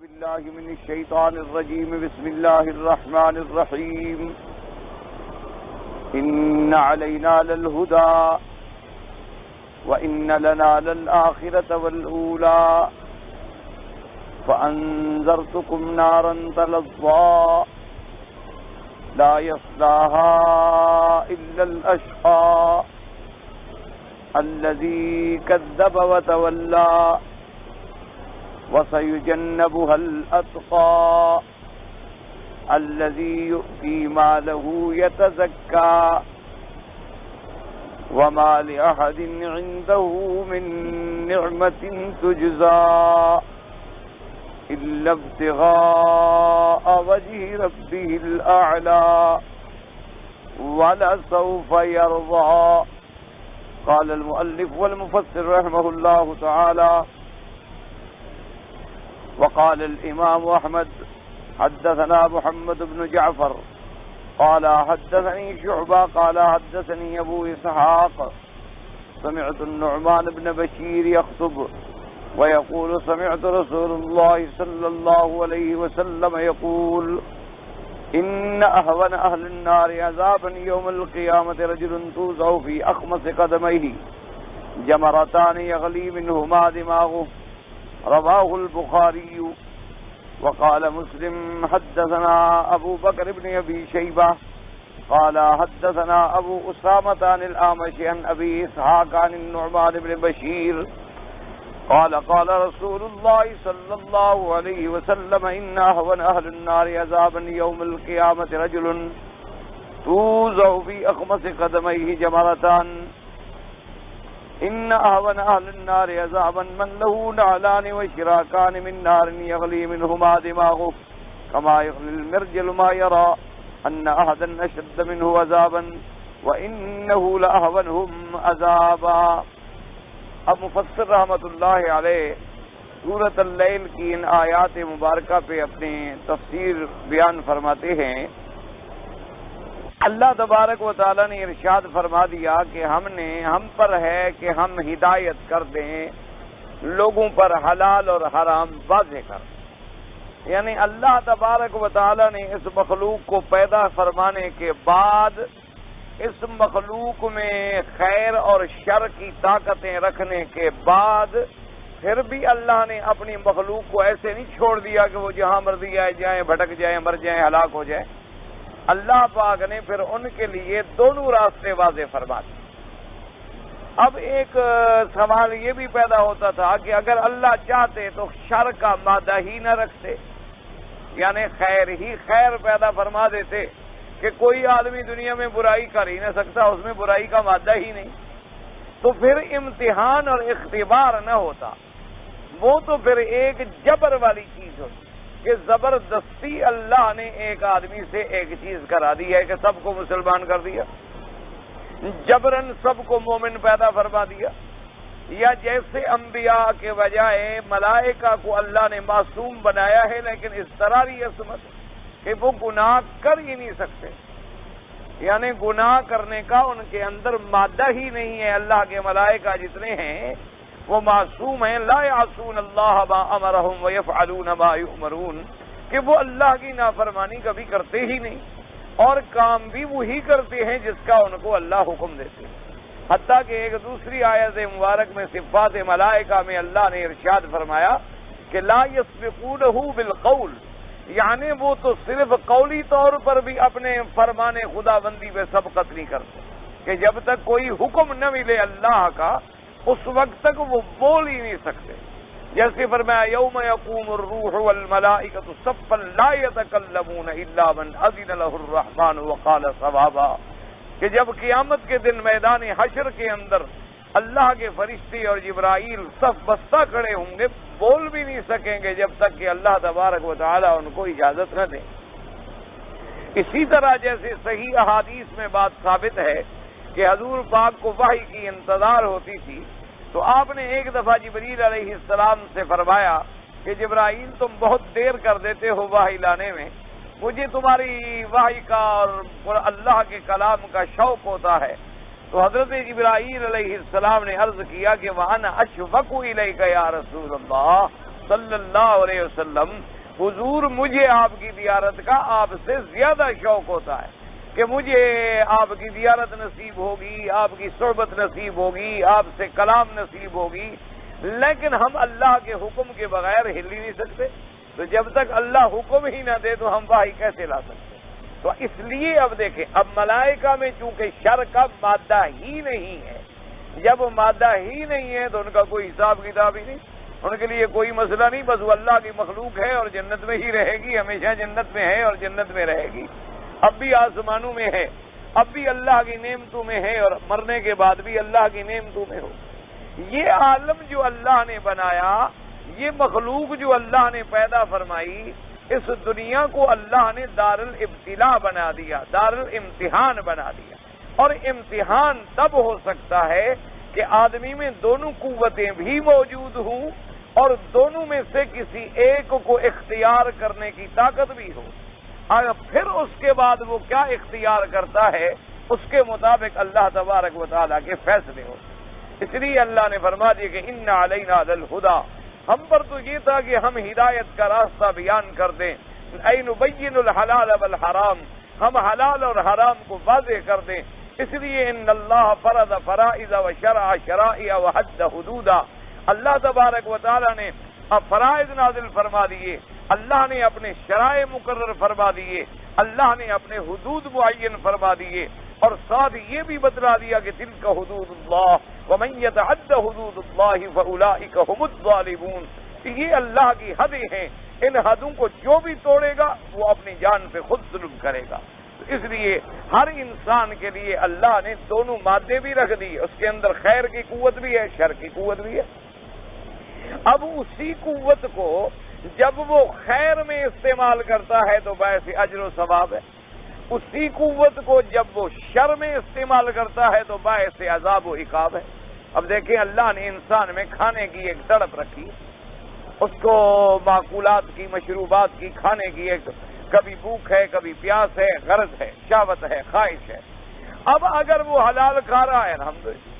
بالله من الشيطان الرجيم بسم الله الرحمن الرحيم إن علينا للهدى وإن لنا للآخرة والأولى فأنذرتكم نارا تلظى لا يصلاها إلا الأشقى الذي كذب وتولى وسيجنبها الأتقى الذي يؤتي ماله يتزكى وما لأحد عنده من نعمة تجزى إلا ابتغاء وجه ربه الأعلى ولسوف يرضى. قال المؤلف والمفسر رحمه الله تعالى وقال الإمام أحمد حدثنا محمد بن جعفر قال حدثني شعبة قال حدثني أبو إسحاق سمعت النعمان بن بشير يخطب ويقول سمعت رسول الله صلى الله عليه وسلم يقول إن أهون أهل النار عذابا يوم القيامة رجل توزع في أخمص قدميه جمرتان يغلي منهما دماغه. رواه البخاري. وقال مسلم حدثنا أبو بكر بن أبي شيبة قال حدثنا أبو أسامة عن الأعمش عن أبي إسحاق عن النعمان بن بشير قال قال رسول الله صلى الله عليه وسلم إن أهون أهل النار عذابا يوم القيامة رجل توزع في أخمص قدميه جمرتان. إن أهون أهل النار عذابا من له نعلان وشراكان من نار يغلي منهما دماغه كما يغلي المرجل ما يرى أن أحدا أشد منه عذابا وإنه لأهونهم عذابا. اب مفسر رحمۃ اللہ علیہ سورۃ اللیل کی ان آیات مبارکہ پہ اپنی تفسیر بیان فرماتے ہیں. اللہ تبارک و تعالیٰ نے ارشاد فرما دیا کہ ہم پر ہے کہ ہم ہدایت کر دیں لوگوں پر حلال اور حرام واضح کر دیں. یعنی اللہ تبارک و تعالیٰ نے اس مخلوق کو پیدا فرمانے کے بعد اس مخلوق میں خیر اور شر کی طاقتیں رکھنے کے بعد پھر بھی اللہ نے اپنی مخلوق کو ایسے نہیں چھوڑ دیا کہ وہ جہاں مرضی آئے جائیں بھٹک جائیں مر جائیں ہلاک ہو جائیں. اللہ پاک نے پھر ان کے لیے دونوں راستے واضح فرما دیے. اب ایک سوال یہ بھی پیدا ہوتا تھا کہ اگر اللہ چاہتے تو شر کا مادہ ہی نہ رکھتے, یعنی خیر ہی خیر پیدا فرما دیتے کہ کوئی آدمی دنیا میں برائی کر ہی نہ سکتا, اس میں برائی کا مادہ ہی نہیں, تو پھر امتحان اور اختبار نہ ہوتا. وہ تو پھر ایک جبر والی چیز ہوتی کہ زبردستی اللہ نے ایک آدمی سے ایک چیز کرا دی ہے کہ سب کو مسلمان کر دیا, جبرن سب کو مومن پیدا فرما دیا. یا جیسے انبیاء کے بجائے ملائکہ کو اللہ نے معصوم بنایا ہے لیکن اس طرح کی عصمت کہ وہ گناہ کر ہی نہیں سکتے, یعنی گناہ کرنے کا ان کے اندر مادہ ہی نہیں ہے. اللہ کے ملائکہ جتنے ہیں وہ معصوم ہیں, لا یعصون اللہ ما امرہم ویفعلون ما یؤمرون, کہ وہ اللہ کی نافرمانی کبھی کرتے ہی نہیں اور کام بھی وہی کرتے ہیں جس کا ان کو اللہ حکم دیتے ہیں. حتیٰ کہ ایک دوسری آیت مبارک میں صفات ملائکہ میں اللہ نے ارشاد فرمایا کہ لا یسبقونہ بالقول, یعنی وہ تو صرف قولی طور پر بھی اپنے فرمان خدا بندی پہ سبقت نہیں کرتے کہ جب تک کوئی حکم نہ ملے اللہ کا اس وقت تک وہ بول ہی نہیں سکتے. جیسے فرمایا یوم یقوم الروح والملائکۃ صفا لا یتکلمون الا من اذن له الرحمن وقال صوابا, کہ جب قیامت کے دن میدان حشر کے اندر اللہ کے فرشتے اور جبرائیل صف بستہ کھڑے ہوں گے, بول بھی نہیں سکیں گے جب تک کہ اللہ تبارک و تعالی ان کو اجازت نہ دے. اسی طرح جیسے صحیح احادیث میں بات ثابت ہے کہ حضور پاک کو وحی کی انتظار ہوتی تھی, تو آپ نے ایک دفعہ جبریل علیہ السلام سے فرمایا کہ جبرائیل تم بہت دیر کر دیتے ہو وحی لانے میں, مجھے تمہاری وحی کا اور اللہ کے کلام کا شوق ہوتا ہے. تو حضرت جبرائیل علیہ السلام نے عرض کیا کہ وَأَنَا أَشْفَقُ إِلَيْكَ يَا رسول اللہ, صلی اللہ علیہ وسلم حضور مجھے آپ کی زیارت کا آپ سے زیادہ شوق ہوتا ہے کہ مجھے آپ کی زیارت نصیب ہوگی، آپ کی صحبت نصیب ہوگی، آپ سے کلام نصیب ہوگی، لیکن ہم اللہ کے حکم کے بغیر ہل ہی نہیں سکتے۔ تو جب تک اللہ حکم ہی نہ دے تو ہم وحی کیسے لا سکتے؟ تو اس لیے اب دیکھیں، اب ملائکہ میں چونکہ شر کا مادہ ہی نہیں ہے، جب مادہ ہی نہیں ہے تو ان کا کوئی حساب کتاب ہی نہیں، ان کے لیے کوئی مسئلہ نہیں، بس وہ اللہ کی مخلوق ہے اور جنت میں ہی رہے گی، ہمیشہ جنت میں ہے اور جنت میں رہے گی، اب بھی آسمانوں میں ہے، اب بھی اللہ کی نعمتوں میں ہے اور مرنے کے بعد بھی اللہ کی نعمتوں میں ہو۔ یہ عالم جو اللہ نے بنایا، یہ مخلوق جو اللہ نے پیدا فرمائی، اس دنیا کو اللہ نے دار الابتلاء بنا دیا، دار الامتحان بنا دیا، اور امتحان تب ہو سکتا ہے کہ آدمی میں دونوں قوتیں بھی موجود ہوں اور دونوں میں سے کسی ایک کو اختیار کرنے کی طاقت بھی ہو، اور پھر اس کے بعد وہ کیا اختیار کرتا ہے اس کے مطابق اللہ تبارک و تعالیٰ کے فیصلے ہو۔ اس لیے اللہ نے فرما دیا کہ ان علینا للہدی، ہم پر تو یہ تھا کہ ہم ہدایت کا راستہ بیان کر دیں، ای نبین الحلال والحرام، ہم حلال اور حرام کو واضح کر دیں۔ اس لیے ان اللہ فرض فرائض و شرع شرائع و حد حدودا، اللہ تبارک و تعالیٰ نے فرائض نازل فرما دیے، اللہ نے اپنے شرائع مقرر فرما دیے، اللہ نے اپنے حدود معین فرما دیے، اور ساتھ یہ بھی بتلا دیا کہ تلک حدود اللہ ومن یتعد حدود اللہ فاولئک هم الظالمون، یہ اللہ کی حدیں ہیں، ان حدوں کو جو بھی توڑے گا وہ اپنی جان پہ خود ظلم کرے گا۔ اس لیے ہر انسان کے لیے اللہ نے دونوں مادے بھی رکھ دی، اس کے اندر خیر کی قوت بھی ہے، شر کی قوت بھی ہے۔ اب اسی قوت کو جب وہ خیر میں استعمال کرتا ہے تو باعث اجر و ثواب ہے، اسی قوت کو جب وہ شر میں استعمال کرتا ہے تو باعث عذاب و عقاب ہے۔ اب دیکھیں، اللہ نے انسان میں کھانے کی ایک تڑپ رکھی، اس کو معقولات کی، مشروبات کی، کھانے کی ایک کبھی بھوک ہے، کبھی پیاس ہے، غرض ہے، شہوت ہے، خواہش ہے۔ اب اگر وہ حلال کھا رہا ہے الحمدللہ،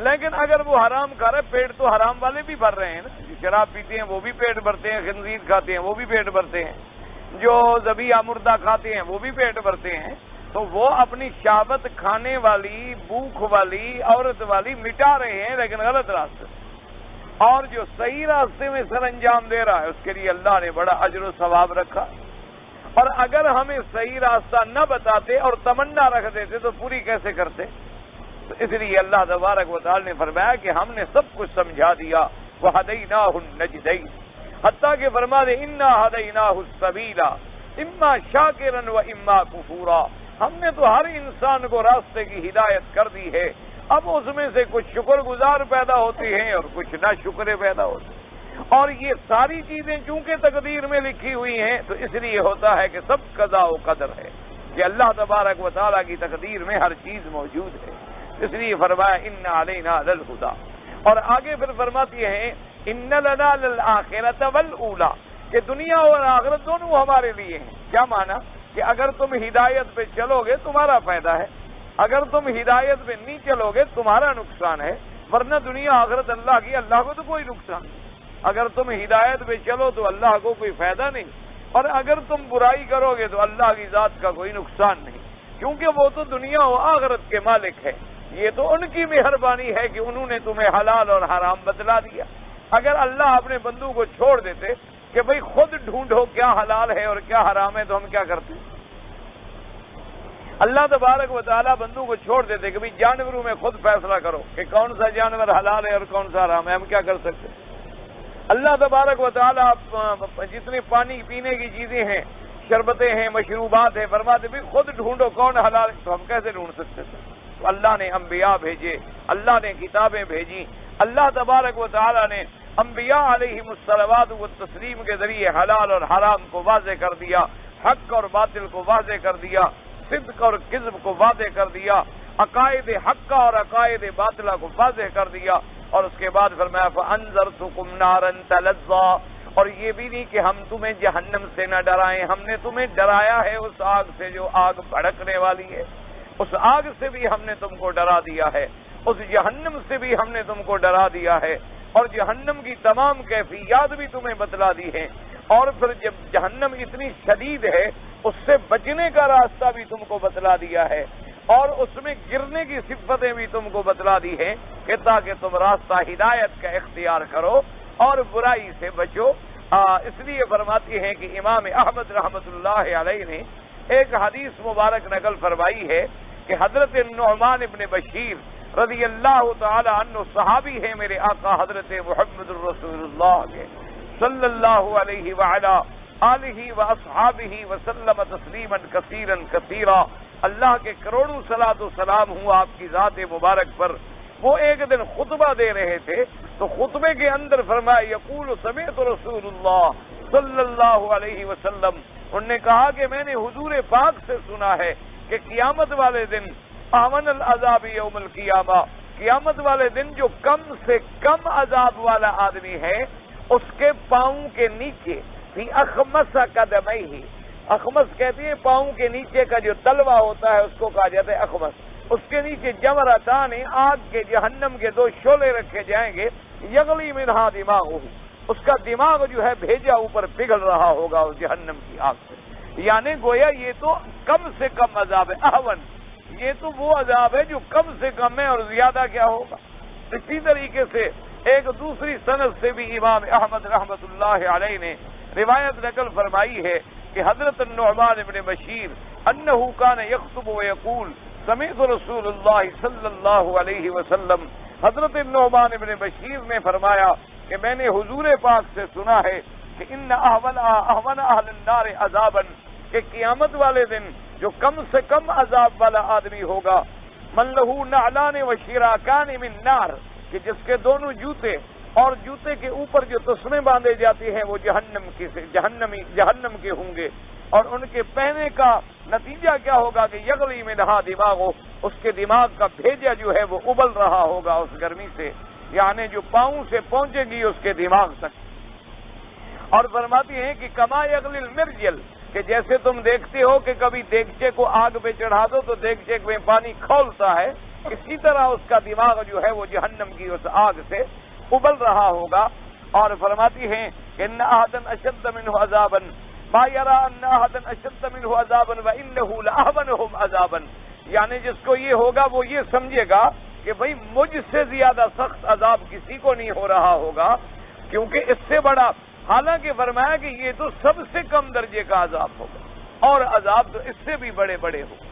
لیکن اگر وہ حرام کھا رہا ہے، پیٹ تو حرام والے بھی بھر رہے ہیں نا، جو شراب پیتے ہیں وہ بھی پیٹ بھرتے ہیں، خنزیر کھاتے ہیں وہ بھی پیٹ بھرتے ہیں، جو ذبیحہ مردہ کھاتے ہیں وہ بھی پیٹ بھرتے ہیں، تو وہ اپنی شہوت کھانے والی، بھوک والی، عورت والی مٹا رہے ہیں، لیکن غلط راستے، اور جو صحیح راستے میں سر انجام دے رہا ہے اس کے لیے اللہ نے بڑا اجر و ثواب رکھا۔ اور اگر ہمیں صحیح راستہ نہ بتاتے اور تمنا رکھ دیتے تو پوری کیسے کرتے؟ تو اس لیے اللہ تبارک و تعالی نے فرمایا کہ ہم نے سب کچھ سمجھا دیا، وَهَدَيْنَاهُ النَّجْدَيْنِ، حتیٰ کہ فرما دے اِنَّا هَدَيْنَاهُ السَّبِيلَ إِمَّا شَاكِرًا وَإِمَّا كُفُورًا، ہم نے تو ہر انسان کو راستے کی ہدایت کر دی ہے، اب اس میں سے کچھ شکر گزار پیدا ہوتے ہیں اور کچھ ناشکرے پیدا ہوتے ہیں، اور یہ ساری چیزیں چونکہ تقدیر میں لکھی ہوئی ہیں تو اس لیے ہوتا ہے کہ سب قضاء و قدر ہے، کہ اللہ تبارک و تعالیٰ کی تقدیر میں ہر چیز موجود ہے۔ اس لیے فرمایا ان علینا للہدی، اور آگے پھر فرماتی ہیں ان لنا للآخرۃ والأولی، کہ دنیا اور آخرت دونوں ہمارے لیے ہیں۔ کیا معنی؟ کہ اگر تم ہدایت پہ چلو گے تمہارا فائدہ ہے، اگر تم ہدایت پہ نہیں چلو گے تمہارا نقصان ہے، ورنہ دنیا آخرت اللہ کی، اللہ کو تو کوئی نقصان نہیں۔ اگر تم ہدایت پہ چلو تو اللہ کو کوئی فائدہ نہیں، اور اگر تم برائی کرو گے تو اللہ کی ذات کا کوئی نقصان نہیں، کیونکہ وہ تو دنیا و آخرت کے مالک ہے، یہ تو ان کی مہربانی ہے کہ انہوں نے تمہیں حلال اور حرام بتلا دیا۔ اگر اللہ اپنے بندوں کو چھوڑ دیتے کہ بھئی خود ڈھونڈو کیا حلال ہے اور کیا حرام ہے تو ہم کیا کرتے؟ اللہ تبارک و تعالیٰ بندوں کو چھوڑ دیتے کہ بھئی جانوروں میں خود فیصلہ کرو کہ کون سا جانور حلال ہے اور کون سا حرام ہے، ہم کیا کر سکتے؟ اللہ تبارک و تعالیٰ جتنے پانی پینے کی چیزیں ہیں، شربتیں ہیں، مشروبات ہیں، فرماتے بھی خود ڈھونڈو کون حلال ہے، تو ہم کیسے ڈھونڈ سکتے تھے؟ تو اللہ نے انبیاء بھیجے، اللہ نے کتابیں بھیجی، اللہ تبارک و تعالیٰ نے انبیاء علیہم الصلوات والتسلیم کے ذریعے حلال اور حرام کو واضح کر دیا، حق اور باطل کو واضح کر دیا، صدق اور کذب کو واضح کر دیا، عقائد حقہ اور عقائد باطلہ کو واضح کر دیا، اور اس کے بعد فرمایا فَأَنذَرْتُكُمْ نَارًا تَلَظَّىٰ، اور یہ بھی نہیں کہ ہم تمہیں جہنم سے نہ ڈرائیں، ہم نے تمہیں ڈرایا ہے اس آگ سے جو آگ بھڑکنے والی ہے، اس آگ سے بھی ہم نے تم کو ڈرا دیا ہے، اس جہنم سے بھی ہم نے تم کو ڈرا دیا ہے، اور جہنم کی تمام کیفیات بھی تمہیں بتلا دی ہیں، اور پھر جب جہنم اتنی شدید ہے اس سے بچنے کا راستہ بھی تم کو بتلا دیا ہے، اور اس میں گرنے کی صفتیں بھی تم کو بتلا دی ہیں کہ تاکہ تم راستہ ہدایت کا اختیار کرو اور برائی سے بچو۔ اس لیے فرماتی ہیں کہ امام احمد رحمۃ اللہ علیہ نے ایک حدیث مبارک نقل فرمائی ہے کہ حضرت نعمان ابن بشیر رضی اللہ تعالی عنہ صحابی ہے میرے آقا حضرت محمد الرسول اللہ کے صلی اللہ علیہ وعلا آلہ واصحابہ وسلم تسلیما کثیرا کثیرا، اللہ کے کروڑوں صلاۃ و سلام ہوں آپ کی ذات مبارک پر۔ وہ ایک دن خطبہ دے رہے تھے تو خطبے کے اندر فرمایا یقول سمعت رسول اللہ صلی اللہ علیہ وسلم، انہوں نے کہا کہ میں نے حضور پاک سے سنا ہے کہ قیامت والے دن احون العذاب یوم القیامہ، قیامت والے دن جو کم سے کم عذاب والا آدمی ہے اس کے پاؤں کے نیچے فی اخمص قدمیہ، اخمص کہتے ہیں پاؤں کے نیچے کا جو تلوا ہوتا ہے اس کو کہا جاتا ہے اخمص، اس کے نیچے جمرتان آگ کے جہنم کے دو شعلے رکھے جائیں گے، یغلی منہا دماغہ، اس کا دماغ جو ہے بھیجا اوپر پگھل رہا ہوگا اس جہنم کی آگ سے، یعنی گویا یہ تو کم سے کم عذاب ہے، احون یہ تو وہ عذاب ہے جو کم سے کم ہے اور زیادہ کیا ہوگا۔ اسی طریقے سے ایک دوسری سند سے بھی امام احمد رحمۃ اللہ علیہ نے روایت نقل فرمائی ہے کہ حضرت النعمان ابن بشیر انہ کان یخطب ویقول سمعت رسول اللہ صلی اللہ علیہ وسلم، حضرت النعمان ابن بشیر نے فرمایا کہ میں نے حضور پاک سے سنا ہے کہ ان احون اہل النار عذابا، کہ قیامت والے دن جو کم سے کم عذاب والا آدمی ہوگا من لہو نعلان و شراکان من نار، کہ جس کے دونوں جوتے اور جوتے کے اوپر جو تسمے باندھے جاتے ہیں وہ جہنم کے ہوں گے، اور ان کے پہنے کا نتیجہ کیا ہوگا کہ یغلی منہا دماغ، اس کے دماغ کا بھیجا جو ہے وہ ابل رہا ہوگا اس گرمی سے، یعنی جو پاؤں سے پہنچے گی اس کے دماغ تک۔ اور فرماتی ہیں کہ کما یغلی المرجل، کہ جیسے تم دیکھتے ہو کہ کبھی دیگچے کو آگ پہ چڑھا دو تو دیگچے میں پانی کھولتا ہے، اسی طرح اس کا دماغ جو ہے وہ جہنم کی اس آگ سے ابل رہا ہوگا۔ اور فرماتی ہیں کہ ان احدا اشد منه عذابا ما يرى ان احدا اشد منه عذابا وانه لاحونهم عذابا، یعنی جس کو یہ ہوگا وہ یہ سمجھے گا کہ بھئی مجھ سے زیادہ سخت عذاب کسی کو نہیں ہو رہا ہوگا، کیونکہ اس سے بڑا، حالانکہ فرمایا کہ یہ تو سب سے کم درجے کا عذاب ہوگا اور عذاب تو اس سے بھی بڑے بڑے ہوں۔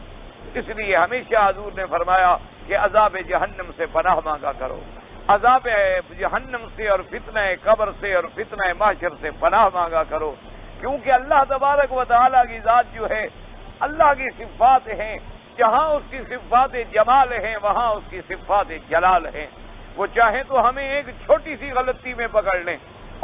اس لیے ہمیشہ حضور نے فرمایا کہ عذاب جہنم سے پناہ مانگا کرو، عذاب جہنم سے اور فتنہ قبر سے اور فتنہ محشر سے پناہ مانگا کرو، کیونکہ اللہ تبارک و تعالیٰ کی ذات جو ہے، اللہ کی صفات ہیں، جہاں اس کی صفات جمال ہیں وہاں اس کی صفات جلال ہیں۔ وہ چاہیں تو ہمیں ایک چھوٹی سی غلطی میں پکڑ لیں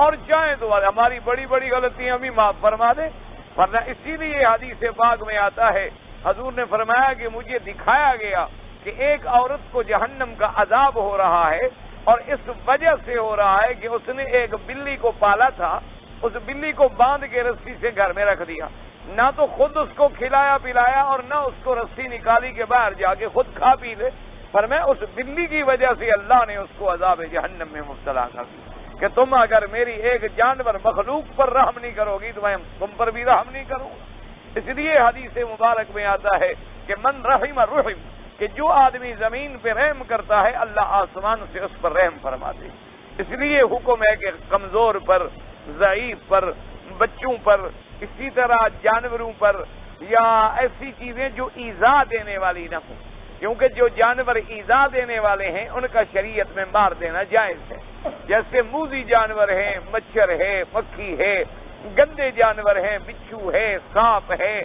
اور چاہیں تو ہماری بڑی بڑی غلطیاں بھی معاف فرما دیں، ورنہ اسی لیے حدیث پاک میں آتا ہے حضور نے فرمایا کہ مجھے دکھایا گیا کہ ایک عورت کو جہنم کا عذاب ہو رہا ہے، اور اس وجہ سے ہو رہا ہے کہ اس نے ایک بلی کو پالا تھا، اس بلی کو باندھ کے رسی سے گھر میں رکھ دیا، نہ تو خود اس کو کھلایا پلایا اور نہ اس کو رسی نکالی کے باہر جا کے خود کھا پی لے، فرمایا اس بلی کی وجہ سے اللہ نے اس کو عذاب جہنم میں مبتلا کر دیا کہ تم اگر میری ایک جانور مخلوق پر رحم نہیں کرو گی تو میں تم پر بھی رحم نہیں کروں گا۔ اس لیے حدیث مبارک میں آتا ہے کہ من رحم رحم، کہ جو آدمی زمین پہ رحم کرتا ہے اللہ آسمان سے اس پر رحم فرماتے۔ اس لیے حکم ہے کہ کمزور پر، ضعیف پر، بچوں پر، اسی طرح جانوروں پر، یا ایسی چیزیں جو ایذا دینے والی نہ ہوں، کیونکہ جو جانور ایذا دینے والے ہیں ان کا شریعت میں مار دینا جائز ہے، جیسے موذی جانور ہیں، مچھر ہے، مکھی ہے، گندے جانور ہیں، بچھو ہے، سانپ ہے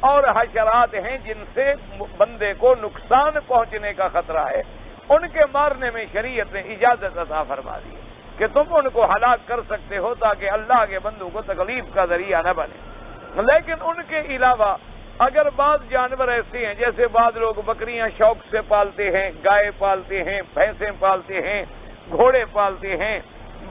اور حشرات ہیں جن سے بندے کو نقصان پہنچنے کا خطرہ ہے، ان کے مارنے میں شریعت نے اجازت عطا فرما دی کہ تم ان کو ہلاک کر سکتے ہو تاکہ اللہ کے بندوں کو تکلیف کا ذریعہ نہ بنے۔ لیکن ان کے علاوہ اگر بعض جانور ایسے ہیں، جیسے بعض لوگ بکریاں شوق سے پالتے ہیں، گائے پالتے ہیں، بھینسیں پالتے ہیں، گھوڑے پالتے ہیں،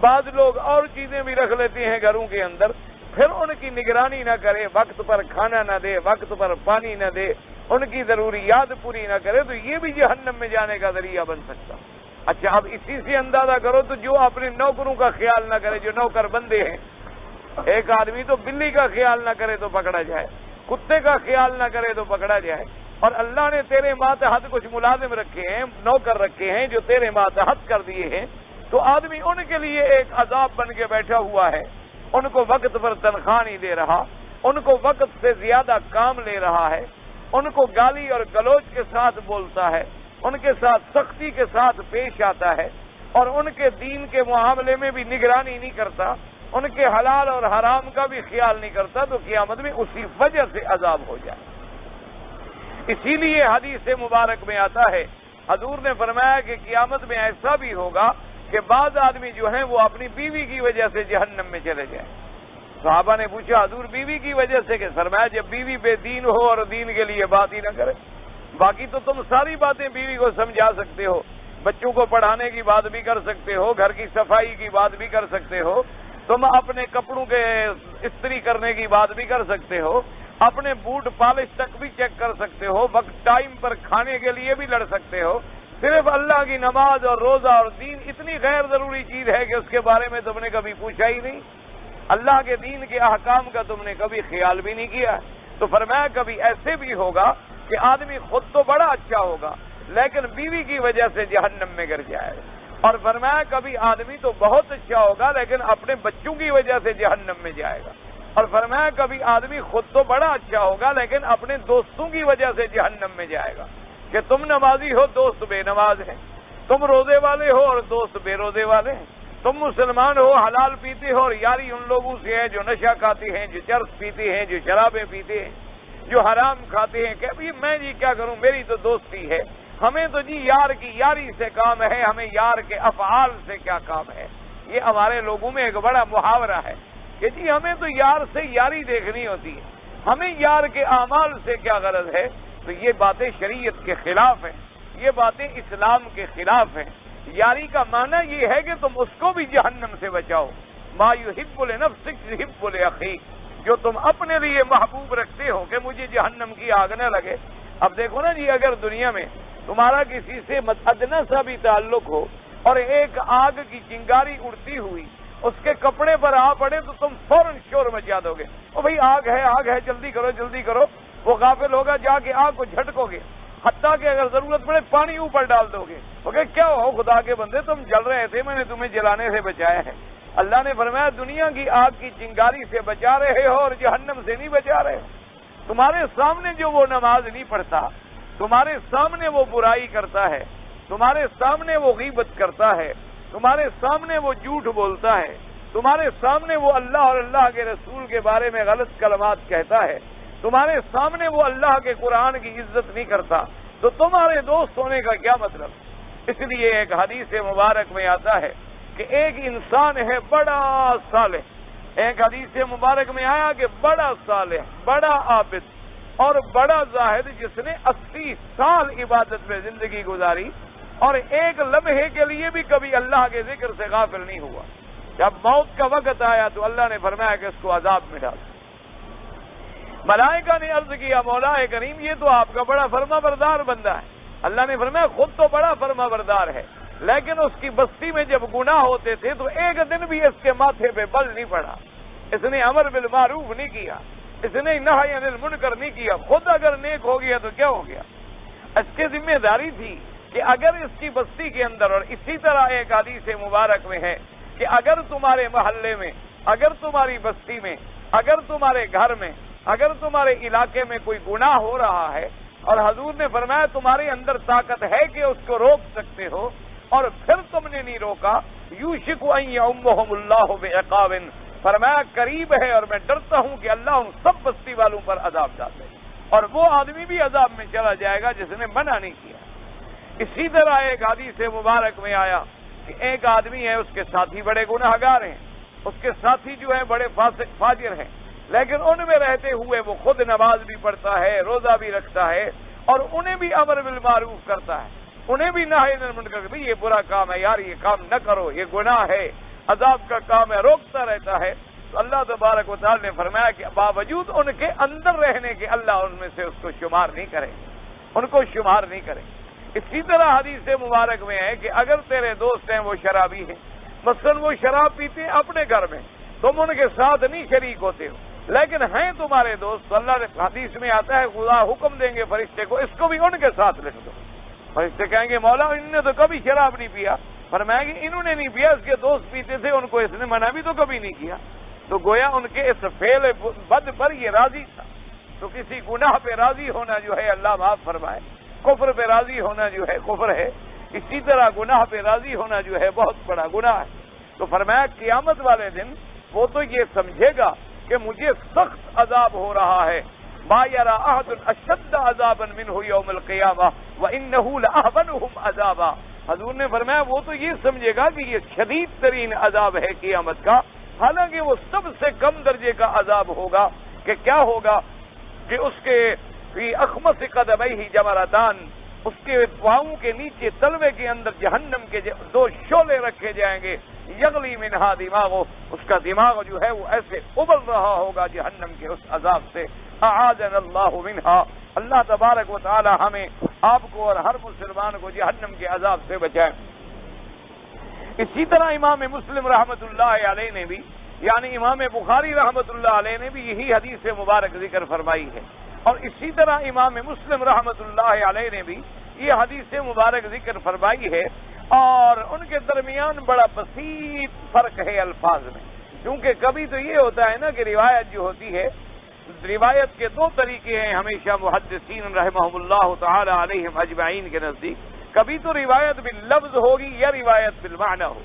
بعض لوگ اور چیزیں بھی رکھ لیتے ہیں گھروں کے اندر، پھر ان کی نگرانی نہ کرے، وقت پر کھانا نہ دے، وقت پر پانی نہ دے، ان کی ضروریات پوری نہ کرے، تو یہ بھی جہنم میں جانے کا ذریعہ بن سکتا۔ اچھا اب اسی سے اندازہ کرو تو جو اپنے نوکروں کا خیال نہ کرے، جو نوکر بندے ہیں، ایک آدمی تو بلی کا خیال نہ کرے تو پکڑا جائے، کتے کا خیال نہ کرے تو پکڑا جائے، اور اللہ نے تیرے ماتحت کچھ ملازم رکھے ہیں، نوکر رکھے ہیں جو تیرے ماتحت کر دیے ہیں، تو آدمی ان کے لیے ایک عذاب بن کے بیٹھا ہوا ہے، ان کو وقت پر تنخواہ نہیں دے رہا، ان کو وقت سے زیادہ کام لے رہا ہے، ان کو گالی اور گلوچ کے ساتھ بولتا ہے، ان کے ساتھ سختی کے ساتھ پیش آتا ہے، اور ان کے دین کے معاملے میں بھی نگرانی نہیں کرتا، ان کے حلال اور حرام کا بھی خیال نہیں کرتا، تو قیامت میں اسی وجہ سے عذاب ہو جائے۔ اسی لیے حدیث مبارک میں آتا ہے، حضور نے فرمایا کہ قیامت میں ایسا بھی ہوگا کہ بعض آدمی جو ہیں وہ اپنی بیوی کی وجہ سے جہنم میں چلے جائیں۔ صحابہ نے پوچھا حضور بیوی کی وجہ سے کہ؟ فرمایا جب بیوی بے دین ہو اور دین کے لیے بات ہی نہ کرے، باقی تو تم ساری باتیں بیوی کو سمجھا سکتے ہو، بچوں کو پڑھانے کی بات بھی کر سکتے ہو، گھر کی صفائی کی بات بھی کر سکتے ہو، تم اپنے کپڑوں کے استری کرنے کی بات بھی کر سکتے ہو، اپنے بوٹ پالش تک بھی چیک کر سکتے ہو، وقت ٹائم پر کھانے کے لیے بھی لڑ سکتے ہو، صرف اللہ کی نماز اور روزہ اور دین اتنی غیر ضروری چیز ہے کہ اس کے بارے میں تم نے کبھی پوچھا ہی نہیں، اللہ کے دین کے احکام کا تم نے کبھی خیال بھی نہیں کیا۔ تو فرمایا کبھی ایسے بھی ہوگا کہ آدمی خود تو بڑا اچھا ہوگا لیکن بیوی کی وجہ سے جہنم میں گر جائے گا، اور فرمایا کبھی آدمی تو بہت اچھا ہوگا لیکن اپنے بچوں کی وجہ سے جہنم میں جائے گا، اور فرمایا کبھی آدمی خود تو بڑا اچھا ہوگا لیکن اپنے دوستوں کی وجہ سے جہنم میں جائے گا، کہ تم نمازی ہو دوست بے نماز ہیں، تم روزے والے ہو اور دوست بے روزے والے ہیں، تم مسلمان ہو حلال پیتے ہو اور یاری ان لوگوں سے ہے جو نشہ کھاتے ہیں، جو چرس پیتے ہیں، جو شرابیں پیتے ہیں، جو حرام کھاتے ہیں، کہ ابھی میں جی کیا کروں، میری تو دوستی ہے، ہمیں تو جی یار کی یاری سے کام ہے، ہمیں یار کے افعال سے کیا کام ہے۔ یہ ہمارے لوگوں میں ایک بڑا محاورہ ہے کہ جی ہمیں تو یار سے یاری دیکھنی ہوتی ہے، ہمیں یار کے اعمال سے کیا غرض ہے۔ تو یہ باتیں شریعت کے خلاف ہیں، یہ باتیں اسلام کے خلاف ہیں۔ یاری کا معنی یہ ہے کہ تم اس کو بھی جہنم سے بچاؤ، ما یحب لنفسک یحب لاخیک، جو تم اپنے لیے محبوب رکھتے ہو کہ مجھے جہنم کی آگ نہ لگے۔ اب دیکھو نا جی، اگر دنیا میں تمہارا کسی سے ادنا سا بھی تعلق ہو اور ایک آگ کی چنگاری اڑتی ہوئی اس کے کپڑے پر آ پڑے تو تم فوراً شور مچا دو گے، او بھائی آگ ہے جلدی کرو جلدی کرو۔ وہ غافل ہوگا، جا کے آگ کو جھٹکو گے، حتیٰ کہ اگر ضرورت پڑے پانی اوپر ڈال دو گے، اوکے کیا ہو خدا کے بندے تم جل رہے تھے، میں نے تمہیں جلانے سے بچایا ہے۔ اللہ نے فرمایا دنیا کی آگ کی چنگاری سے بچا رہے ہو اور جہنم سے نہیں بچا رہے ہو۔ تمہارے سامنے جو وہ نماز نہیں پڑھتا، تمہارے سامنے وہ برائی کرتا ہے، تمہارے سامنے وہ غیبت کرتا ہے، تمہارے سامنے وہ جھوٹ بولتا ہے، تمہارے سامنے وہ اللہ اور اللہ کے رسول کے بارے میں غلط کلمات کہتا ہے، تمہارے سامنے وہ اللہ کے قرآن کی عزت نہیں کرتا، تو تمہارے دوست ہونے کا کیا مطلب؟ اس لیے ایک حدیث مبارک میں آتا ہے کہ ایک انسان ہے بڑا صالح، ایک حدیث مبارک میں آیا کہ بڑا صالح، بڑا عابد اور بڑا زاہد، جس نے 80 سال عبادت میں زندگی گزاری اور ایک لمحے کے لیے بھی کبھی اللہ کے ذکر سے غافل نہیں ہوا۔ جب موت کا وقت آیا تو اللہ نے فرمایا کہ اس کو عذاب میں ڈال۔ ملائکہ نے عرض کیا مولا کریم یہ تو آپ کا بڑا فرما بردار بندہ ہے۔ اللہ نے فرمایا خود تو بڑا فرما بردار ہے، لیکن اس کی بستی میں جب گناہ ہوتے تھے تو ایک دن بھی اس کے ماتھے پہ بل نہیں پڑا، اس نے امر بالمعروف نہیں کیا، اس نے نہی عن المنکر نہیں کیا۔ خود اگر نیک ہو گیا تو کیا ہو گیا؟ اس کی ذمہ داری تھی کہ اگر اس کی بستی کے اندر، اور اسی طرح ایک حدیث مبارک میں ہے کہ اگر تمہارے محلے میں، اگر تمہاری بستی میں، اگر تمہارے گھر میں، اگر تمہارے علاقے میں کوئی گناہ ہو رہا ہے اور حضور نے فرمایا تمہارے اندر طاقت ہے کہ اس کو روک سکتے ہو اور پھر تم نے نہیں روکا، یوشک ان یعمہم اللہ بعقاب، فرمایا قریب ہے اور میں ڈرتا ہوں کہ اللہ ان سب بستی والوں پر عذاب ڈال دے، اور وہ آدمی بھی عذاب میں چلا جائے گا جس نے منع نہیں کیا۔ اسی طرح ایک حدیث مبارک میں آیا کہ ایک آدمی ہے، اس کے ساتھی بڑے گناہ گار ہیں، اس کے ساتھی جو ہیں بڑے فاسق فاجر ہیں، لیکن ان میں رہتے ہوئے وہ خود نماز بھی پڑھتا ہے، روزہ بھی رکھتا ہے، اور انہیں بھی امر بالمعروف کرتا ہے، انہیں بھی نہی عن المنکر کہ یہ برا کام ہے یار، یہ کام نہ کرو، یہ گناہ ہے، عذاب کا کام ہے، روکتا رہتا ہے۔ تو اللہ تبارک و تعالی نے فرمایا کہ باوجود ان کے اندر رہنے کے اللہ ان میں سے اس کو شمار نہیں کرے، ان کو شمار نہیں کرے۔ اسی طرح حدیث مبارک میں ہے کہ اگر تیرے دوست ہیں وہ شرابی ہیں، مثلا وہ شراب پیتے ہیں اپنے گھر میں، تم ان کے ساتھ نہیں شریک ہوتے ہو، لیکن ہیں تمہارے دوست، تو اللہ نے حدیث میں آتا ہے خدا حکم دیں گے فرشتے کو اس کو بھی ان کے ساتھ لکھ دو۔ فرشتے کہیں گے مولا ان نے تو کبھی شراب نہیں پیا، فرمائیں گے انہوں نے نہیں پیا، اس کے دوست پیتے تھے، ان کو اس نے منع بھی تو کبھی نہیں کیا۔ تو گویا ان کے اس فعل بد پر یہ راضی تھا۔ تو کسی گناہ پہ راضی ہونا جو ہے اللہ معاف فرمائے، کفر پہ راضی ہونا جو ہے کفر ہے، اسی طرح گناہ پہ راضی ہونا جو ہے بہت بڑا گناہ ہے۔ تو فرمایا قیامت والے دن وہ تو یہ سمجھے گا کہ مجھے سخت عذاب ہو رہا ہے، ما یرا احد اشد عذابا منہ یوم القیامہ وانہ لاحونہم عذابا۔ حضور نے فرمایا وہ تو یہ سمجھے گا کہ یہ شدید ترین عذاب ہے قیامت کا، حالانکہ وہ سب سے کم درجے کا عذاب ہوگا۔ کہ کیا ہوگا کہ اس کے فی اخمص قدمیہ جمرتان، اس کے پاؤں کے نیچے تلوے کے اندر جہنم کے دو شعلے رکھے جائیں گے، یغلی منہا دماغو، اس کا دماغ جو ہے وہ ایسے ابل رہا ہوگا جہنم کے اس عذاب سے۔ اعاذنا اللہ منہا، اللہ تبارک و تعالی ہمیں آپ کو اور ہر مسلمان کو جہنم کے عذاب سے بچائے۔ اسی طرح امام مسلم رحمۃ اللہ علیہ نے بھی، یعنی امام بخاری رحمۃ اللہ علیہ نے بھی یہی حدیث مبارک ذکر فرمائی ہے، اور اسی طرح امام مسلم رحمۃ اللہ علیہ نے بھی یہ حدیث مبارک ذکر فرمائی ہے، اور ان کے درمیان بڑا بسیط فرق ہے الفاظ میں، کیونکہ کبھی تو یہ ہوتا ہے نا کہ روایت جو ہوتی ہے، روایت کے دو طریقے ہیں ہمیشہ محدثین رحمہم اللہ تعالی علیہم اجمعین کے نزدیک، کبھی تو روایت باللفظ ہوگی یا روایت بالمعنی ہو،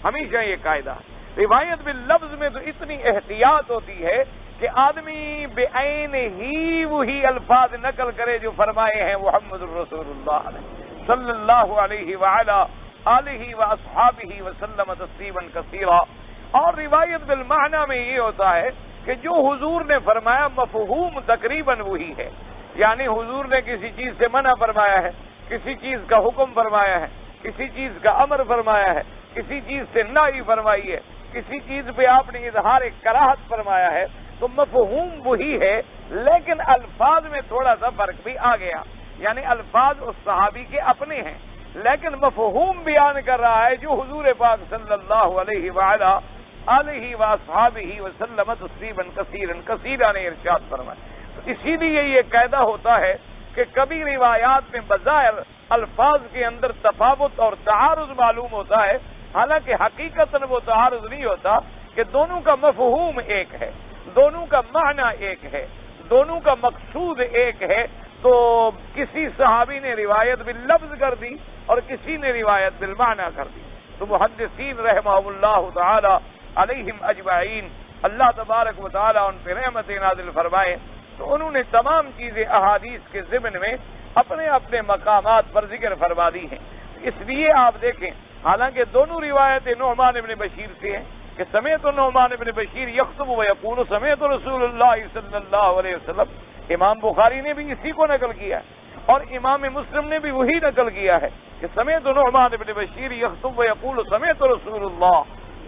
ہمیشہ یہ قاعدہ۔ روایت باللفظ میں تو اتنی احتیاط ہوتی ہے کہ آدمی بعین ہی وہی الفاظ نقل کرے جو فرمائے ہیں محمد الرسول اللہ صلی اللہ علیہ وعلا آلہ واصحابہ وسلم تسلیما کثیرا۔ اور روایت بالمعنی میں یہ ہوتا ہے کہ جو حضور نے فرمایا مفہوم تقریباً وہی ہے، یعنی حضور نے کسی چیز سے منع فرمایا ہے، کسی چیز کا حکم فرمایا ہے، کسی چیز کا امر فرمایا ہے، کسی چیز سے نہی فرمائی ہے، کسی چیز پہ آپ نے اظہار کراہت فرمایا ہے، تو مفہوم وہی ہے، لیکن الفاظ میں تھوڑا سا فرق بھی آ گیا، یعنی الفاظ اس صحابی کے اپنے ہیں، لیکن مفہوم بیان کر رہا ہے جو حضور پاک صلی اللہ علیہ وعلا آلہ واصحابہ وسلم تسلیما کثیرا نے ارشاد فرمایا۔ اسی لیے یہ قاعدہ ہوتا ہے کہ کبھی روایات میں بظاہر الفاظ کے اندر تفاوت اور تعارض معلوم ہوتا ہے، حالانکہ حقیقتاً وہ تعارض نہیں ہوتا، کہ دونوں کا مفہوم ایک ہے، دونوں کا معنی ایک ہے، دونوں کا مقصود ایک ہے۔ تو کسی صحابی نے روایت باللفظ کر دی اور کسی نے روایت بالمعنی کر دی، تو محدثین رحمہم اللہ تعالی علیہم اجمعین، اللہ تبارک و تعالی ان پہ رحمت نازل فرمائے، تو انہوں نے تمام چیزیں احادیث کے ضمن میں اپنے اپنے مقامات پر ذکر فرما دی ہیں۔ اس لیے آپ دیکھیں، حالانکہ دونوں روایتیں نعمان بن بشیر سے ہیں کہ سمیعت نعمان بن بشیر یخطب و یقول سمیعت رسول اللہ صلی اللہ علیہ وسلم، امام بخاری نے بھی اسی کو نقل کیا ہے، اور امام مسلم نے بھی وہی نقل کیا ہے کہ سمیعت نعمان بن بشیر یخطب و یقول سمیعت رسول اللہ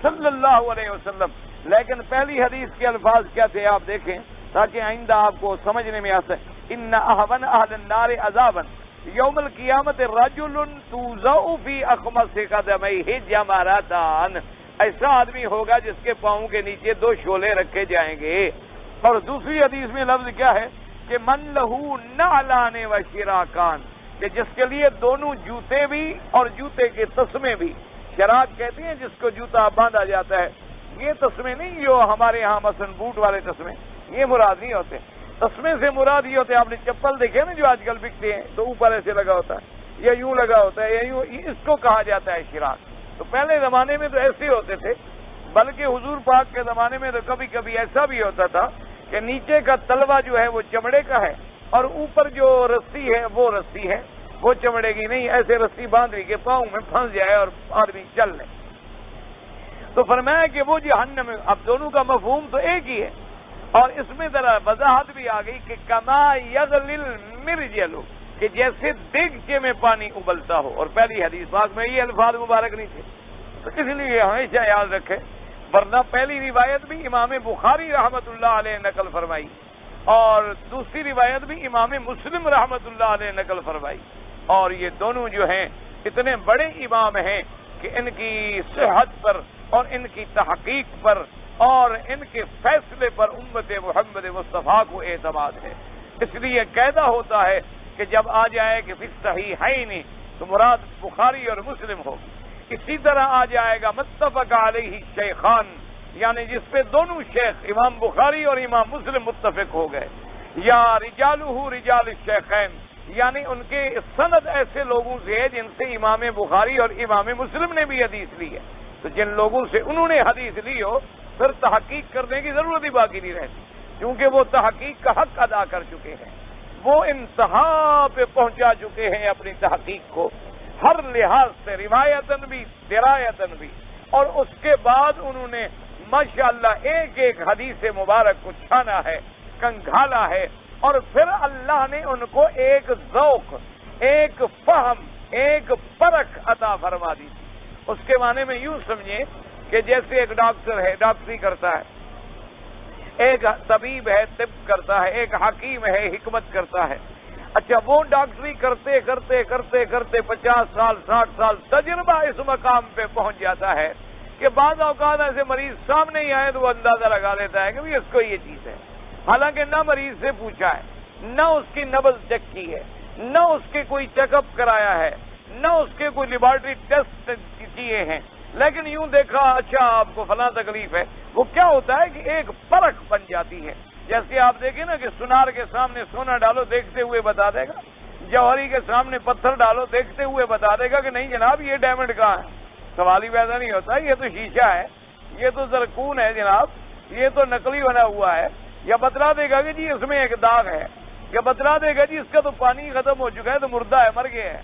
صلی اللہ علیہ وسلم۔ لیکن پہلی حدیث کے الفاظ کیا تھے آپ دیکھیں تاکہ آئندہ آپ کو سمجھنے میں آ سکے۔ ان احون اہل النار عذابا یوم القیامت رجل توضع فی اخمص قدمیہ جمرتان، ایسا آدمی ہوگا جس کے پاؤں کے نیچے دو شعلے رکھے جائیں گے۔ اور دوسری حدیث میں لفظ کیا ہے کہ من لہو نعلان و شراکان، کہ جس کے لیے دونوں جوتے بھی اور جوتے کے تسمے بھی، شراک کہتے ہیں جس کو جوتا باندھا جاتا ہے، یہ تسمے نہیں جو ہمارے ہاں مثلا بوٹ والے تسمے، یہ مراد نہیں ہوتے، تسمے سے مراد یہ ہوتے ہیں، آپ نے چپل دیکھے نا جو آج کل بکتے ہیں تو اوپر ایسے لگا ہوتا ہے یا یوں لگا ہوتا ہے یا یوں، اس کو کہا جاتا ہے شراک۔ تو پہلے زمانے میں تو ایسے ہوتے تھے، بلکہ حضور پاک کے زمانے میں تو کبھی کبھی ایسا بھی ہوتا تھا کہ نیچے کا تلوا جو ہے وہ چمڑے کا ہے اور اوپر جو رسی ہے وہ رسی ہے، وہ چمڑے کی نہیں، ایسے رسی باندھ لی کہ پاؤں میں پھنس جائے اور آدمی چل لے۔ تو فرمایا کہ وہ جہنم، اب دونوں کا مفہوم تو ایک ہی ہے، اور اس میں ذرا وضاحت بھی آ گئی کہ کما یغلی المرجل، کہ جیسے دیگچے میں پانی ابلتا ہو، اور پہلی حدیث پاک میں یہ الفاظ مبارک نہیں تھے، تو اس لیے ہمیشہ یاد رکھے، ورنہ پہلی روایت بھی امام بخاری رحمت اللہ علیہ نقل فرمائی اور دوسری روایت بھی امام مسلم رحمت اللہ علیہ نقل فرمائی، اور یہ دونوں جو ہیں اتنے بڑے امام ہیں کہ ان کی صحت پر اور ان کی تحقیق پر اور ان کے فیصلے پر امت محمد مصطفیٰ کو اعتماد ہے. اس لیے قاعدہ ہوتا ہے کہ جب آ جائے کہ فی الصحیحین تو مراد بخاری اور مسلم ہوگی. اسی طرح آ جائے گا متفق علیہ شیخان، یعنی جس پہ دونوں شیخ امام بخاری اور امام مسلم متفق ہو گئے، یا رجالہ رجال الشیخین، یعنی ان کے سند ایسے لوگوں سے ہے جن سے امام بخاری اور امام مسلم نے بھی حدیث لی ہے. تو جن لوگوں سے انہوں نے حدیث لی ہو پھر تحقیق کرنے کی ضرورت ہی باقی نہیں رہتی، کیونکہ وہ تحقیق کا حق ادا کر چکے ہیں، وہ انتہا پہ پہنچا چکے ہیں اپنی تحقیق کو ہر لحاظ سے، روایتاً بھی درایتاً بھی. اور اس کے بعد انہوں نے ماشاءاللہ ایک ایک حدیث مبارک کو چھانا ہے، کنگھالا ہے، اور پھر اللہ نے ان کو ایک ذوق، ایک فہم، ایک پرکھ عطا فرما دی. اس کے معنی میں یوں سمجھیں کہ جیسے ایک ڈاکٹر ہے ڈاکٹری کرتا ہے، ایک طبیب ہے طب کرتا ہے، ایک حکیم ہے حکمت کرتا ہے. اچھا، وہ ڈاکٹری کرتے کرتے کرتے کرتے 50 سال 60 سال تجربہ اس مقام پہ پہنچ جاتا ہے کہ بعض اوقات ایسے مریض سامنے ہی آئے تو وہ اندازہ لگا لیتا ہے کہ اس کو یہ چیز ہے، حالانکہ نہ مریض سے پوچھا ہے، نہ اس کی نبض چیک کی ہے، نہ اس کے کوئی چیک اپ کرایا ہے، نہ اس کے کوئی لیبارٹری ٹیسٹ کیے ہیں، لیکن یوں دیکھا اچھا آپ کو فلاں تکلیف ہے. وہ کیا ہوتا ہے کہ ایک پرکھ بن جاتی ہے. جیسے آپ دیکھیں نا کہ سونار کے سامنے سونا ڈالو دیکھتے ہوئے بتا دے گا، جوہری کے سامنے پتھر ڈالو دیکھتے ہوئے بتا دے گا کہ نہیں جناب یہ ڈائمنڈ کہاں ہے. سوال ہی پیدا نہیں ہوتا یہ تو شیشہ ہے، یہ تو زرکون ہے جناب، یہ تو نقلی بنا ہوا ہے. یا بتلا دے گا کہ جی اس میں ایک داغ ہے، یا بتلا دے گا جی اس کا تو پانی ختم ہو چکا ہے تو مردہ ہے، مر گیا ہے.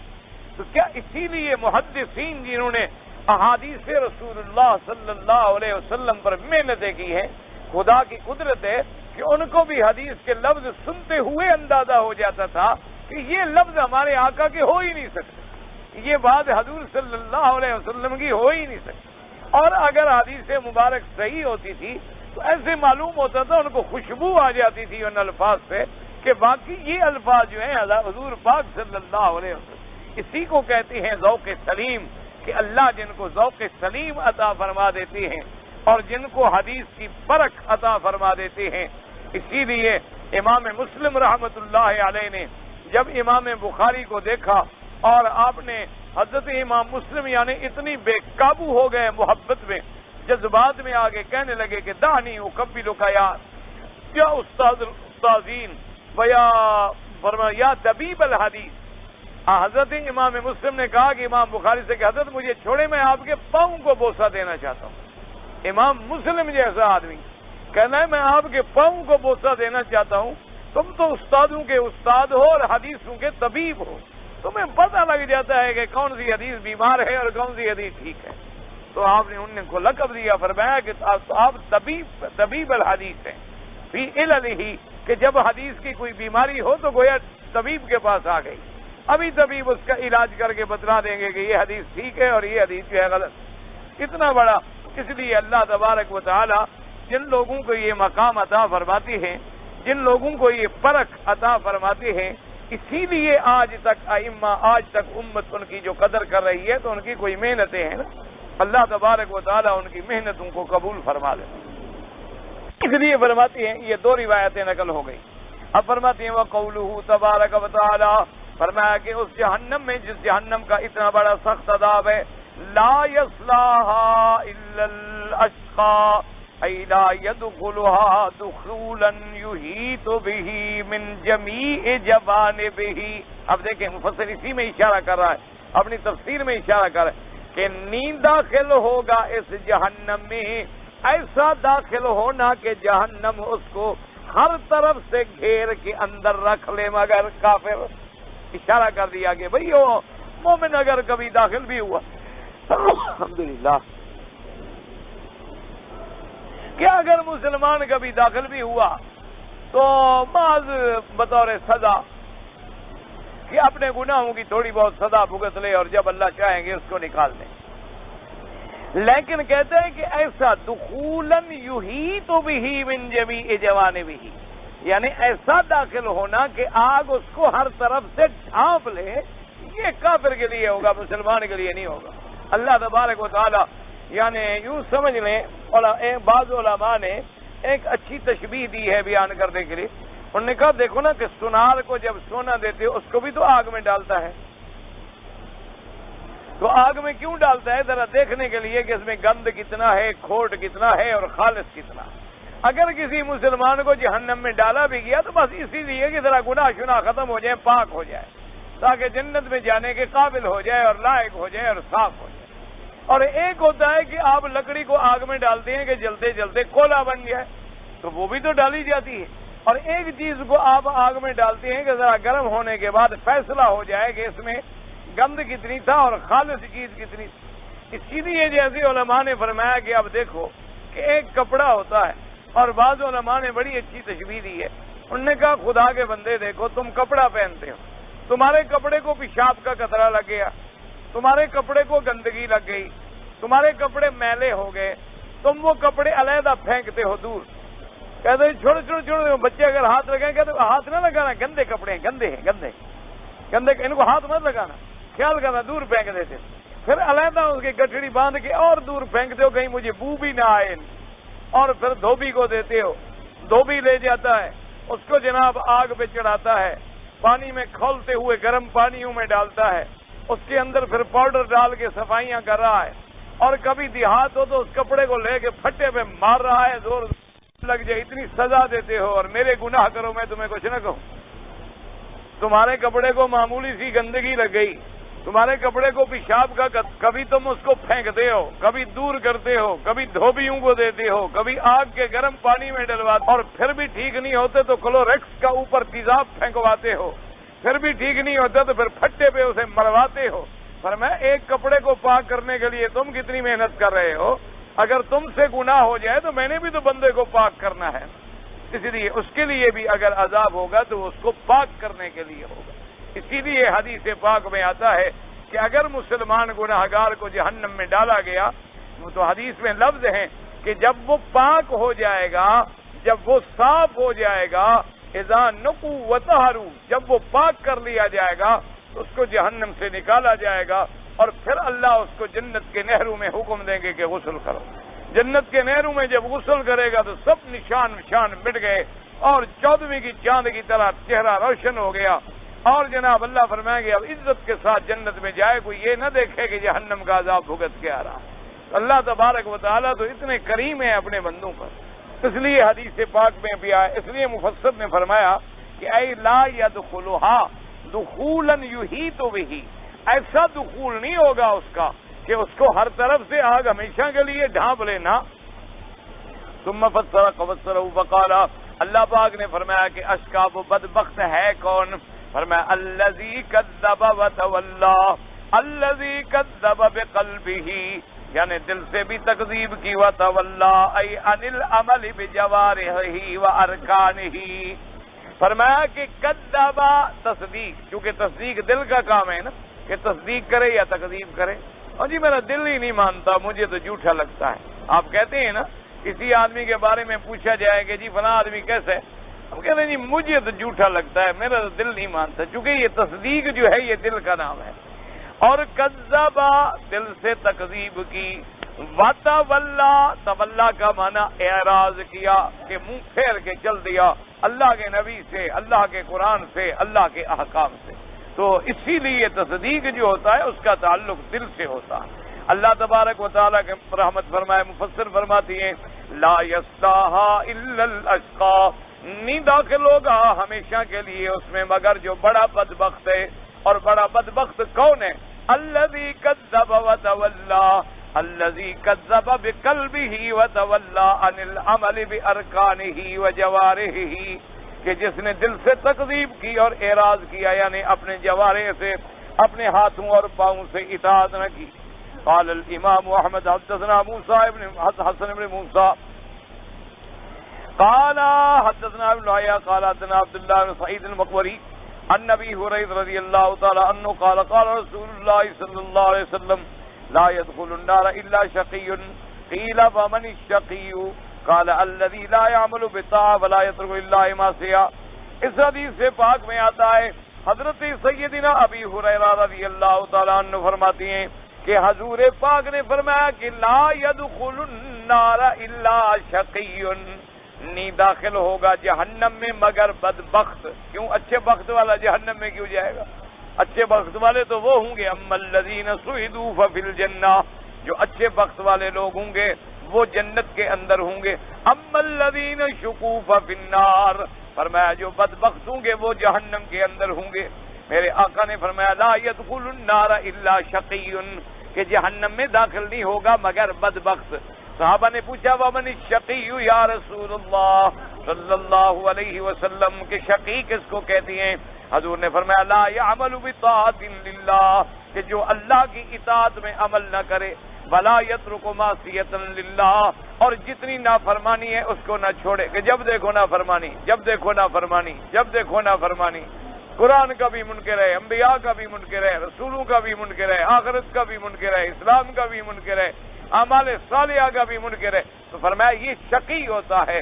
تو کیا اسی لیے محدثین جنہوں نے احادیث رسول اللہ صلی اللہ علیہ وسلم پر محنتیں کی ہیں، خدا کی قدرت ہے کہ ان کو بھی حدیث کے لفظ سنتے ہوئے اندازہ ہو جاتا تھا کہ یہ لفظ ہمارے آقا کے ہو ہی نہیں سکتے، یہ بات حضور صلی اللہ علیہ وسلم کی ہو ہی نہیں سکتی. اور اگر حدیث مبارک صحیح ہوتی تھی تو ایسے معلوم ہوتا تھا، ان کو خوشبو آ جاتی تھی ان الفاظ سے کہ باقی یہ الفاظ جو ہیں حضور پاک صلی اللہ علیہ وسلم. اسی کو کہتے ہیں ذوق سلیم، کہ اللہ جن کو ذوق سلیم عطا فرما دیتے ہیں اور جن کو حدیث کی پرکھ عطا فرما دیتے ہیں. اسی لیے امام مسلم رحمت اللہ علیہ نے جب امام بخاری کو دیکھا اور آپ نے حضرت امام مسلم یعنی اتنی بے قابو ہو گئے محبت میں، جذبات میں آگے کہنے لگے کہ دانی اقبل کا یا استاذین یا طبیب الحدیث. حضرت امام مسلم نے کہا کہ امام بخاری سے کہ حضرت مجھے چھوڑے، میں آپ کے پاؤں کو بوسہ دینا چاہتا ہوں. امام مسلم جیسا آدمی کہنا ہے میں آپ کے پاؤں کو بوسہ دینا چاہتا ہوں. تم تو استادوں کے استاد ہو اور حدیثوں کے طبیب ہو، تمہیں پتہ لگ جاتا ہے کہ کون سی حدیث بیمار ہے اور کون سی حدیث ٹھیک ہے. تو آپ نے ان کو لقب دیا، فرمایا کہ آپ طبیب الحدیث ہیں فی عللہ، کہ جب حدیث کی کوئی بیماری ہو تو گویا طبیب کے پاس آ گئی، ابھی طبیب اس کا علاج کر کے بتلا دیں گے کہ یہ حدیث ٹھیک ہے اور یہ حدیث جو ہے غلط. اتنا بڑا، اس لیے اللہ تبارک و تعالی جن لوگوں کو یہ مقام عطا فرماتے ہیں، جن لوگوں کو یہ پرکھ عطا فرماتے ہیں، اسی لیے آج تک ائمہ، آج تک امت ان کی جو قدر کر رہی ہے تو ان کی کوئی محنتیں ہیں نا، اللہ تبارک و تعالی ان کی محنتوں کو قبول فرما لے. اس لیے فرماتے ہیں یہ دو روایتیں نقل ہو گئی. اب فرماتے ہیں وقولہ تبارک و تعالی، فرمایا کہ اس جہنم میں جس جہنم کا اتنا بڑا سخت عذاب ہے، لا یصلاھا الا الاشقى ای لا يدخلها دخولا یحیط به من جمیع جوانبه. اب دیکھیں مفسر اسی میں اشارہ کر رہا ہے، اپنی تفسیر میں اشارہ کر رہا ہے کہ نیند داخل ہوگا اس جہنم میں، ایسا داخل ہونا کہ جہنم اس کو ہر طرف سے گھیر کے اندر رکھ لے، مگر کافر. اشارہ کر دیا کہ بھئی وہ مومن اگر کبھی داخل بھی ہوا الحمدللہ، کہ اگر مسلمان کبھی داخل بھی ہوا تو بعض بطور سزا کہ اپنے گناہوں کی تھوڑی بہت سزا بھگت لے اور جب اللہ چاہیں گے اس کو نکال دیں. لیکن کہتے ہیں کہ ایسا دخولاً یحیط بہ من جمیع جوانبہ، یعنی ایسا داخل ہونا کہ آگ اس کو ہر طرف سے ڈھانپ لے، یہ کافر کے لیے ہوگا، مسلمان کے لیے نہیں ہوگا۔ اللہ تبارک و تعالی یعنی یوں سمجھ لیں، بعض علماء نے ایک اچھی تشبیہ دی ہے بیان کرنے کے لیے۔ انہوں نے کہا دیکھو نا کہ سونار کو جب سونا دیتے ہو اس کو بھی تو آگ میں ڈالتا ہے، تو آگ میں کیوں ڈالتا ہے؟ ذرا دیکھنے کے لیے کہ اس میں گند کتنا ہے، کھوٹ کتنا ہے اور خالص کتنا۔ اگر کسی مسلمان کو جہنم میں ڈالا بھی گیا تو بس اسی لیے کہ ذرا گناہ شنا ختم ہو جائے، پاک ہو جائے، تاکہ جنت میں جانے کے قابل ہو جائے اور لائق ہو جائے اور صاف ہو جائے۔ اور ایک ہوتا ہے کہ آپ لکڑی کو آگ میں ڈالتے ہیں کہ جلتے جلتے کولا بن جائے، تو وہ بھی تو ڈالی جاتی ہے۔ اور ایک چیز کو آپ آگ میں ڈالتے ہیں کہ ذرا گرم ہونے کے بعد فیصلہ ہو جائے کہ اس میں گند کتنی تھا اور خالص چیز کتنی تھی۔ اسی لیے جیسے علماء نے فرمایا کہ اب دیکھو کہ ایک کپڑا ہوتا ہے، اور بعض علماء نے بڑی اچھی تشبیہ دی ہے۔ انہوں نے کہا خدا کے بندے دیکھو، تم کپڑا پہنتے ہو، تمہارے کپڑے کو پیشاب کا قطرہ لگ گیا، تمہارے کپڑے کو گندگی لگ گئی، تمہارے کپڑے میلے ہو گئے، تم وہ کپڑے علیحدہ پھینکتے ہو دور، کہتے چھوڑ چھوڑ چھوڑ، بچے اگر ہاتھ لگائیں کہتے ہاتھ نہ لگانا، گندے کپڑے ہیں، گندے ہیں، گندے گندے، ان کو ہاتھ مت لگانا، خیال کرنا، دور پھینک دیتے۔ پھر علیحدہ اس کی گٹھڑی باندھ کے اور دور پھینکتے ہو کہیں مجھے بو بھی نہ آئے، اور پھر دھوبی کو دیتے ہو، دھوبی لے جاتا ہے، اس کو جناب آگ پہ چڑھاتا ہے، پانی میں کھولتے ہوئے گرم پانیوں میں ڈالتا ہے، اس کے اندر پھر پاؤڈر ڈال کے صفائیاں کر رہا ہے، اور کبھی دیہات ہو تو اس کپڑے کو لے کے پھٹے پہ مار رہا ہے، زور لگ جائے، اتنی سزا دیتے ہو، اور میرے گناہ کرو میں تمہیں کچھ نہ کہوں۔ تمہارے کپڑے کو معمولی سی گندگی لگ گئی، تمہارے کپڑے کو پیشاب کا کبھی تم اس کو پھینکتے ہو، کبھی دور کرتے ہو، کبھی دھوبیوں کو دیتے ہو، کبھی آگ کے گرم پانی میں ڈلواتے، اور پھر بھی ٹھیک نہیں ہوتے تو کلوریکس کا اوپر تیزاب پھینکواتے ہو، پھر بھی ٹھیک نہیں ہوتا تو پھر پھٹے پہ اسے مرواتے ہو۔ پر میں ایک کپڑے کو پاک کرنے کے لیے تم کتنی محنت کر رہے ہو، اگر تم سے گناہ ہو جائے تو میں نے بھی تو بندے کو پاک کرنا ہے، اس لیے اس کے لیے بھی اگر عذاب ہوگا تو اس کو پاک کرنے کے لیے ہوگا۔ اسی لیے حدیث پاک میں آتا ہے کہ اگر مسلمان گناہگار کو جہنم میں ڈالا گیا تو حدیث میں لفظ ہیں کہ جب وہ پاک ہو جائے گا، جب وہ صاف ہو جائے گا، اذا نقوا وطہروا، جب وہ پاک کر لیا جائے گا تو اس کو جہنم سے نکالا جائے گا، اور پھر اللہ اس کو جنت کے نہروں میں حکم دیں گے کہ غسل کرو۔ جنت کے نہروں میں جب غسل کرے گا تو سب نشان مٹ گئے، اور 14ویں کی چاند کی طرح چہرہ روشن ہو گیا، اور جناب اللہ فرمائیں گے اب عزت کے ساتھ جنت میں جائے، کوئی یہ نہ دیکھے کہ جہنم کا عذاب بھگت کے آ رہا۔ اللہ تبارک و تعالیٰ تو اتنے کریم ہیں اپنے بندوں پر، اس لیے حدیث پاک میں بھی آیا، اس لیے مفسر نے فرمایا کہ اے لا یدخلھا دخولا یحیط بہ، ایسا دخول نہیں ہوگا اس کا کہ اس کو ہر طرف سے آگ ہمیشہ کے لیے ڈھانپ لینا۔ ثم فسر قبصرہ وقال، اللہ پاک نے فرمایا کہ اشقا وہ بدبخت ہے کون؟ فرمایا الذی کذب وتولی، الذی کذب بقلبہ، یعنی دل سے بھی تکذیب کی، وتولی ای عن العمل بجوارحہ وارکانہ، فرمایا کہ کذب تصدیق، کیونکہ تصدیق دل کا کام ہے نا، کہ تصدیق کرے یا تکذیب کرے۔ اور جی میرا دل ہی نہیں مانتا، مجھے تو جھوٹا لگتا ہے۔ آپ کہتے ہیں نا کسی آدمی کے بارے میں پوچھا جائے کہ جی فلاں آدمی کیسا ہے، ہم کہتے ہیں جی مجھے تو جھوٹا لگتا ہے، میرا تو دل نہیں مانتا، چونکہ یہ تصدیق جو ہے یہ دل کا نام ہے۔ اور کذبا دل سے تکذیب کی، وتولی تولا کا معنی اعراض کیا کہ منہ پھیر کے چل دیا اللہ کے نبی سے، اللہ کے قرآن سے، اللہ کے احکام سے۔ تو اسی لیے تصدیق جو ہوتا ہے اس کا تعلق دل سے ہوتا ہے۔ اللہ تبارک و تعالیٰ کے رحمت فرمائے، مفسر فرماتی ہیں لا یصلاھا الا الاشقی، نہیں داخل ہوگا ہمیشہ کے لیے اس میں مگر جو بڑا بدبخت ہے۔ اور بڑا بدبخت کون ہے؟ الذی کذب وتولی، الذی کذب بقلبہ وتولی عن العمل بارکانہ وجوارحہ، کہ جس نے دل سے تکذیب کی اور اعراض کیا، یعنی اپنے جوارح سے، اپنے ہاتھوں اور پاؤں سے اطاعت نہ کی۔ قال الامام احمد حدثنا موسیٰ ابن حسن ابن موسیٰ قال حدثنا ابن عیہ قال حدثنا عبداللہ بن سعید المقبری عن ابی ہریرہ رضی اللہ تعالی عنہ قال قال رسول اللہ صلی اللہ علیہ وسلم لا يدخل النار الا شقی، قیل فمن الشقی؟ قال الذي لا يعمل بالطاعة ولا يترك الا معصية۔ اس حدیث سے پاک میں آتا ہے حضرت سیدنا ابی ہریرہ رضی اللہ تعالیٰ عنہ فرماتی ہیں کہ حضور پاک نے فرمایا کہ لا يدخل النار الا شقی، نہیں داخل ہوگا جہنم میں مگر بدبخت۔ کیوں؟ اچھے بخت والا جہنم میں کیوں جائے گا؟ اچھے بخت والے تو وہ ہوں گے، اما الذین سعدوا ففی الجنہ، جو اچھے بخت والے لوگ ہوں گے وہ جنت کے اندر ہوں گے، اما الذین شقوا ففی النار، فرمایا جو بدبخت ہوں گے وہ جہنم کے اندر ہوں گے۔ میرے آقا نے فرمایا لا يدخل النار الا شقی، کہ جہنم میں داخل نہیں ہوگا مگر بدبخت۔ صحابہ نے پوچھا ومن الشقی یا رسول اللہ صلی اللہ علیہ وسلم، کہ شقی کس کو کہتی ہیں؟ حضور نے فرمایا لا يعمل بطاعت للہ، کہ جو اللہ کی اطاعت میں عمل نہ کرے، ولا يترک معصیۃ للہ، اور جتنی نافرمانی ہے اس کو نہ چھوڑے، کہ جب دیکھو نافرمانی، جب دیکھو نافرمانی، جب دیکھو نافرمانی، قرآن کا بھی منکر ہے، انبیاء کا بھی منکر ہے، رسولوں کا بھی منکر ہے، آخرت کا بھی منکر ہے، اسلام کا بھی منکر ہے، اعمال صالحہ کا بھی منکر ہے، تو فرمایا یہ شقی ہوتا ہے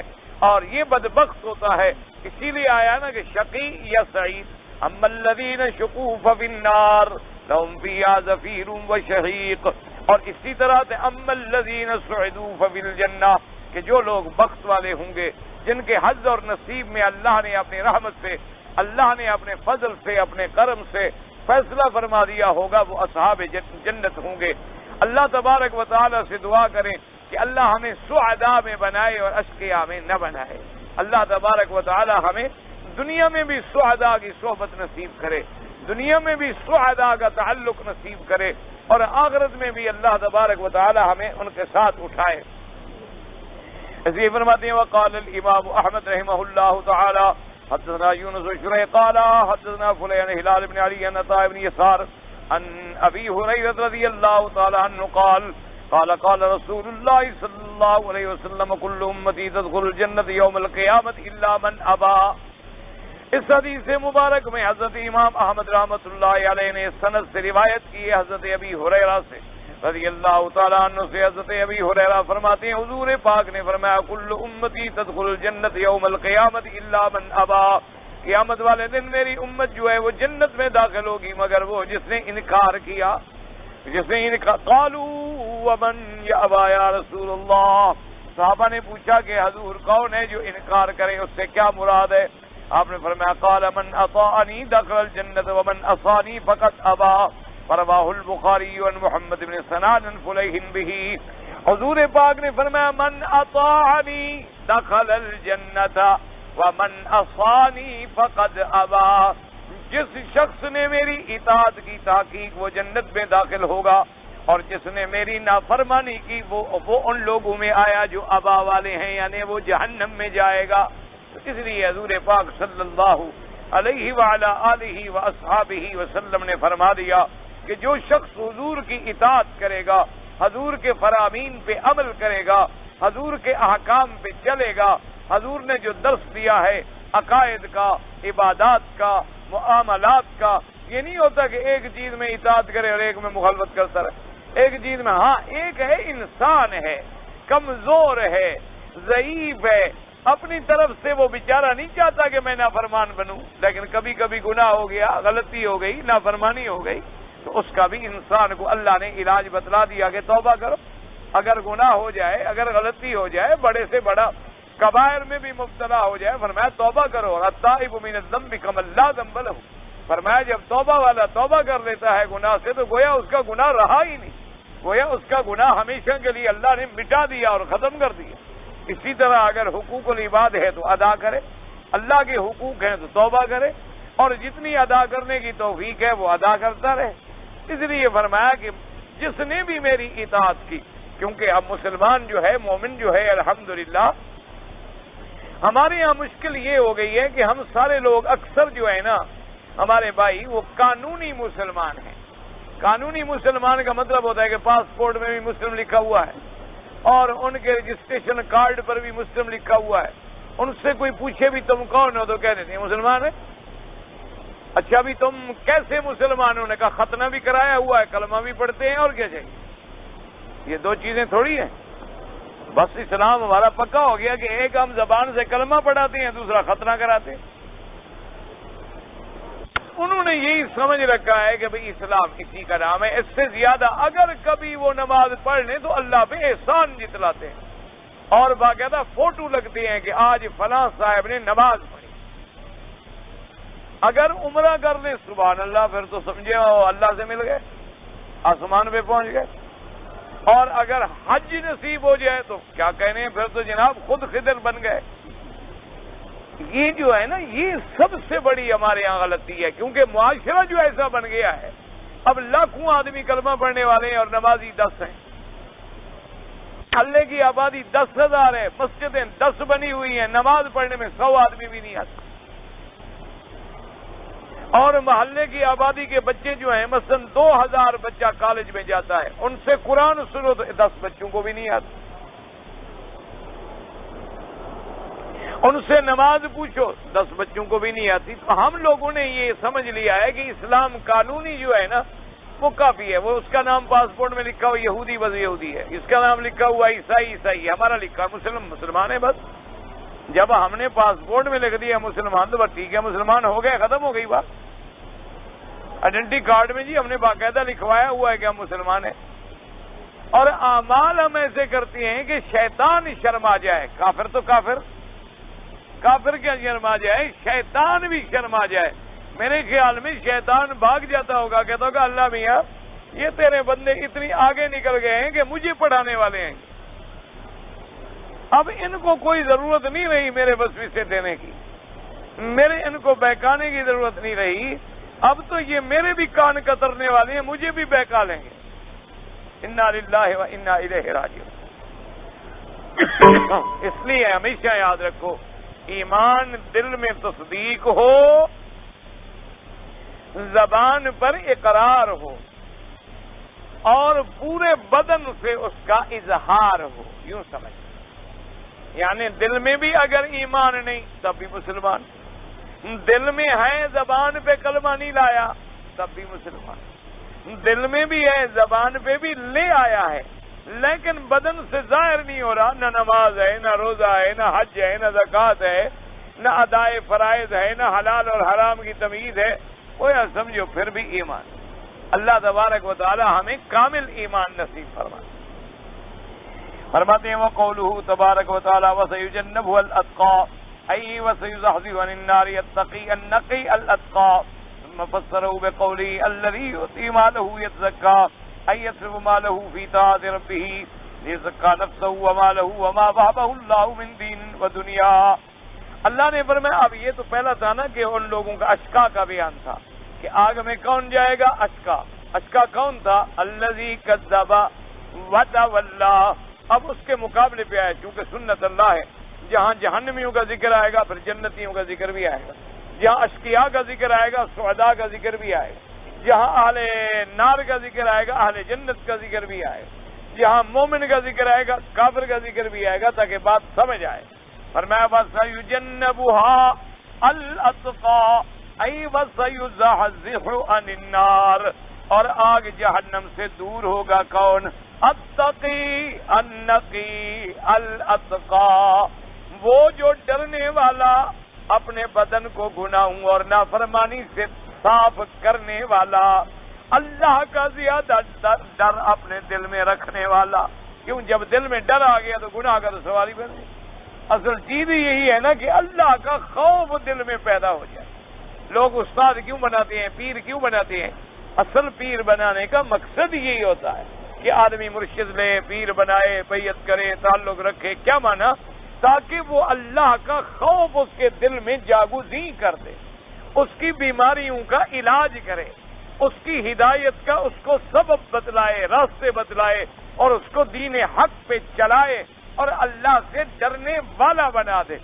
اور یہ بدبخت ہوتا ہے۔ اسی لیے آیا نا کہ شقی یا سعید، اما الذین شقوا ففی النار لهم فیہا زفیر وشہیق، اور اسی طرح سے اما الذین سعدوا ففی الجنہ، کہ جو لوگ بخت والے ہوں گے، جن کے حظ اور نصیب میں اللہ نے اپنی رحمت سے، اللہ نے اپنے فضل سے، اپنے کرم سے فیصلہ فرما دیا ہوگا، وہ اصحاب جنت ہوں گے۔ اللہ تبارک و تعالی سے دعا کریں کہ اللہ ہمیں سعداء میں بنائے اور اشقیاء میں نہ بنائے۔ اللہ تبارک و تعالی ہمیں دنیا میں بھی سعداء کی صحبت نصیب کرے، دنیا میں بھی سعداء کا تعلق نصیب کرے، اور آخرت میں بھی اللہ تبارک و تعالی ہمیں ان کے ساتھ اٹھائے۔ اس لیے فرماتے ہیں وقال الامام احمد رحمہ اللہ تعالی حدثنا یونس شریح قال حدثنا فلان ہلال بن علی عن عطاء بن یسار عن ابی ہریرہ رضی اللہ تعالی عنہ قال قال رسول اللہ صلی اللہ علیہ وسلم کل امتی تدخل الجنت یوم القیامت الا من ابا۔ اس حدیث مبارک میں حضرت امام احمد رحمۃ اللہ علیہ نے سند سے روایت کی ہے حضرت ابی ہریرہ سے رضی اللہ تعالیٰ عنہ سے۔ حضرت ابی ہریرہ فرماتے ہیں حضور پاک نے فرمایا کل امتی تدخل الجنت یوم القیامت الا من ابا، قیامت والے دن میری امت جو ہے وہ جنت میں داخل ہوگی مگر وہ جس نے انکار کیا، جس نے انکار۔ قالوا ومن یابا یا رسول اللہ، صحابہ نے پوچھا کہ حضور کون ہے جو انکار کرے، اس سے کیا مراد ہے؟ آپ نے فرمایا قال من اطاعنی دخل الجنت ومن عصانی فقد ابا، فرواہ البخاری عن محمد بن سنان عن فلیح بہ۔ حضور پاک نے فرمایا من اطاعنی دخل الجنت ومن عصانی فقد ابا، جس شخص نے میری اطاعت کی تحقیق وہ جنت میں داخل ہوگا، اور جس نے میری نافرمانی کی وہ ان لوگوں میں آیا جو ابا والے ہیں، یعنی وہ جہنم میں جائے گا۔ اس لیے حضور پاک صلی اللہ علیہ وعلی آلہ واصحابہ وسلم نے فرما دیا کہ جو شخص حضور کی اطاعت کرے گا، حضور کے فرامین پہ عمل کرے گا، حضور کے احکام پہ چلے گا، حضور نے جو درس دیا ہے عقائد کا، عبادات کا، معاملات کا، یہ نہیں ہوتا کہ ایک چیز میں اطاعت کرے اور ایک میں مخالفت کرتا رہے، ایک چیز میں۔ ہاں ایک ہے انسان ہے، کمزور ہے، ضعیف ہے، اپنی طرف سے وہ بیچارہ نہیں چاہتا کہ میں نافرمان بنوں، لیکن کبھی کبھی گناہ ہو گیا، غلطی ہو گئی، نافرمانی ہو گئی، تو اس کا بھی انسان کو اللہ نے علاج بتلا دیا کہ توبہ کرو۔ اگر گناہ ہو جائے، اگر غلطی ہو جائے، بڑے سے بڑا کبائر میں بھی مبتلا ہو جائے، فرمایا توبہ کرو، التائب من الذنب کمن لا ذنب لہ، فرمایا جب توبہ والا توبہ کر لیتا ہے گناہ سے تو گویا اس کا گناہ رہا ہی نہیں، گویا اس کا گناہ ہمیشہ کے لیے اللہ نے مٹا دیا اور ختم کر دیا۔ اسی طرح اگر حقوق العباد ہے تو ادا کرے، اللہ کے حقوق ہیں تو توبہ کرے، اور جتنی ادا کرنے کی توفیق ہے وہ ادا کرتا رہے۔ اس لیے فرمایا کہ جس نے بھی میری اطاعت کی، کیونکہ اب مسلمان جو ہے، مومن جو ہے، الحمدللہ ہمارے یہاں مشکل یہ ہو گئی ہے کہ ہم سارے لوگ اکثر جو ہے نا ہمارے بھائی وہ قانونی مسلمان ہیں۔ قانونی مسلمان کا مطلب ہوتا ہے کہ پاسپورٹ میں بھی مسلم لکھا ہوا ہے اور ان کے رجسٹریشن کارڈ پر بھی مسلم لکھا ہوا ہے، ان سے کوئی پوچھے بھی تم کون ہو تو کہہ دیتے ہیں مسلمان ہیں۔ اچھا بھی تم کیسے مسلمان ہو؟ نے کہا ختنہ بھی کرایا ہوا ہے، کلمہ بھی پڑھتے ہیں، اور کیا چاہیے؟ یہ دو چیزیں تھوڑی ہیں۔ بس اسلام ہمارا پکا ہو گیا کہ ایک ہم زبان سے کلمہ پڑھاتے ہیں، دوسرا ختنہ کراتے ہیں۔ انہوں نے یہی سمجھ رکھا ہے کہ بھئی اسلام اسی کا نام ہے. اس سے زیادہ اگر کبھی وہ نماز پڑھ لیں تو اللہ پہ احسان جتلاتے ہیں اور باقاعدہ فوٹو لگتے ہیں کہ آج فلاں صاحب نے نماز پڑھی. اگر عمرہ کر لیں سبحان اللہ پھر تو سمجھے اللہ سے مل گئے, آسمان پہ پہنچ گئے. اور اگر حج نصیب ہو جائے تو کیا کہنے, پھر تو جناب خود خضر بن گئے. یہ جو ہے نا یہ سب سے بڑی ہمارے یہاں غلطی ہے, کیونکہ معاشرہ جو ایسا بن گیا ہے. اب لاکھوں آدمی کلمہ پڑھنے والے ہیں اور نمازی 10 ہیں. محلے کی آبادی 10,000 ہے, مسجدیں 10 بنی ہوئی ہیں, نماز پڑھنے میں 100 آدمی بھی نہیں آتے. اور محلے کی آبادی کے بچے جو ہیں مثلا 2,000 بچہ کالج میں جاتا ہے, ان سے قرآن سنو تو 10 بچوں کو بھی نہیں آتا. ان سے نماز پوچھو 10 بچوں کو بھی نہیں آتی. تو ہم لوگوں نے یہ سمجھ لیا ہے کہ اسلام قانونی جو ہے نا وہ کافی ہے. وہ اس کا نام پاسپورٹ میں لکھا ہوا یہودی بس یہودی ہے, اس کا نام لکھا ہوا عیسائی عیسائی ہے, ہمارا لکھا مسلمان ہے بس. جب ہم نے پاسپورٹ میں لکھ دیا مسلمان تو بس ٹھیک ہے, مسلمان ہو گئے, ختم ہو گئی بات. آئیڈینٹی کارڈ میں جی ہم نے باقاعدہ لکھوایا ہوا ہے کہ ہم مسلمان ہیں. اور اعمال ہم ایسے کرتے ہیں کہ شیطان شرما جائے. کافر تو کافر کیا شرما جائے, شیطان بھی شرما جائے. میرے خیال میں شیطان بھاگ جاتا ہوگا, کہتا ہوگا اللہ میاں یہ تیرے بندے اتنی آگے نکل گئے ہیں کہ مجھے پڑھانے والے ہیں, اب ان کو کوئی ضرورت نہیں رہی میرے وظیفے دینے کی, میرے ان کو بہکانے کی ضرورت نہیں رہی. اب تو یہ میرے بھی کان کترنے والے ہیں, مجھے بھی بہکا لیں گے. انا للہ و انا الیہ راجعون. اس لیے ہمیشہ یاد رکھو, ایمان دل میں تصدیق ہو, زبان پر اقرار ہو, اور پورے بدن سے اس کا اظہار ہو. یوں سمجھ, یعنی دل میں بھی اگر ایمان نہیں تب بھی مسلمان, دل میں ہے زبان پہ کلمہ نہیں لایا تب بھی مسلمان, دل میں بھی ہے زبان پہ بھی لے آیا ہے لیکن بدن سے ظاہر نہیں ہو رہا. نہ نماز ہے, نہ روزہ ہے, نہ حج ہے, نہ زکوٰۃ ہے, نہ ادائے فرائض ہے, نہ حلال اور حرام کی تمیز ہے. وہ یا سمجھو پھر بھی ایمان. اللہ تبارک و تعالی ہمیں کامل ایمان نصیب فرمائے. فرماتے ہیں وقولہ تبارک و تعالی وسیجنبها الاتقى ای وسیزحزح عن النار التقی النقی الاتقى ثم فسره بقوله الذي يؤتي ماله يتزكى ای يصرف ماله في طاعة ربه ليزكى نفسه وماله وما وهبه الله من دین ودنیا. اللہ نے فرمایا, اب یہ تو پہلا تھا نا کہ ان لوگوں کا اشقا کا بیان تھا کہ آگ میں کون جائے گا, اشقا کون تھا, الذی کذب وتولی. اب اس کے مقابلے پہ آئے, چونکہ سنت اللہ ہے, جہاں جہنمیوں کا ذکر آئے گا پھر جنتیوں کا ذکر بھی آئے گا, جہاں اشقیاء کا ذکر آئے گا سعداء کا ذکر بھی آئے گا, جہاں اہل نار کا ذکر آئے گا اہل جنت کا ذکر بھی آئے گا, جہاں مومن کا ذکر آئے گا کافر کا ذکر بھی آئے گا, تاکہ بات سمجھ آئے. فرمایا وَسَيُجَنَّبُهَا الْأَتْقَى أَيْ وَسَيُزَحْزِحُ عَنِ النَّارِ, اور آگ جہنم سے دور ہوگا کون, التقی النقی الاتقى, وہ جو ڈرنے والا, اپنے بدن کو گناہوں اور نافرمانی سے صاف کرنے والا, اللہ کا زیادہ ڈر اپنے دل میں رکھنے والا. کیوں, جب دل میں ڈر آ گیا تو گناہ کا تو سوال ہی بن گیا. اصل چیز یہی ہے نا کہ اللہ کا خوف دل میں پیدا ہو جائے. لوگ استاد کیوں بناتے ہیں, پیر کیوں بناتے ہیں, اصل پیر بنانے کا مقصد یہی ہوتا ہے کہ آدمی مرشد لے, پیر بنائے, بیعت کرے, تعلق رکھے. کیا مانا, تاکہ وہ اللہ کا خوف اس کے دل میں جاگزیں کر دے, اس کی بیماریوں کا علاج کرے, اس کی ہدایت کا اس کو سبب بتلائے, راستے بتلائے, اور اس کو دین حق پہ چلائے اور اللہ سے ڈرنے والا بنا دے.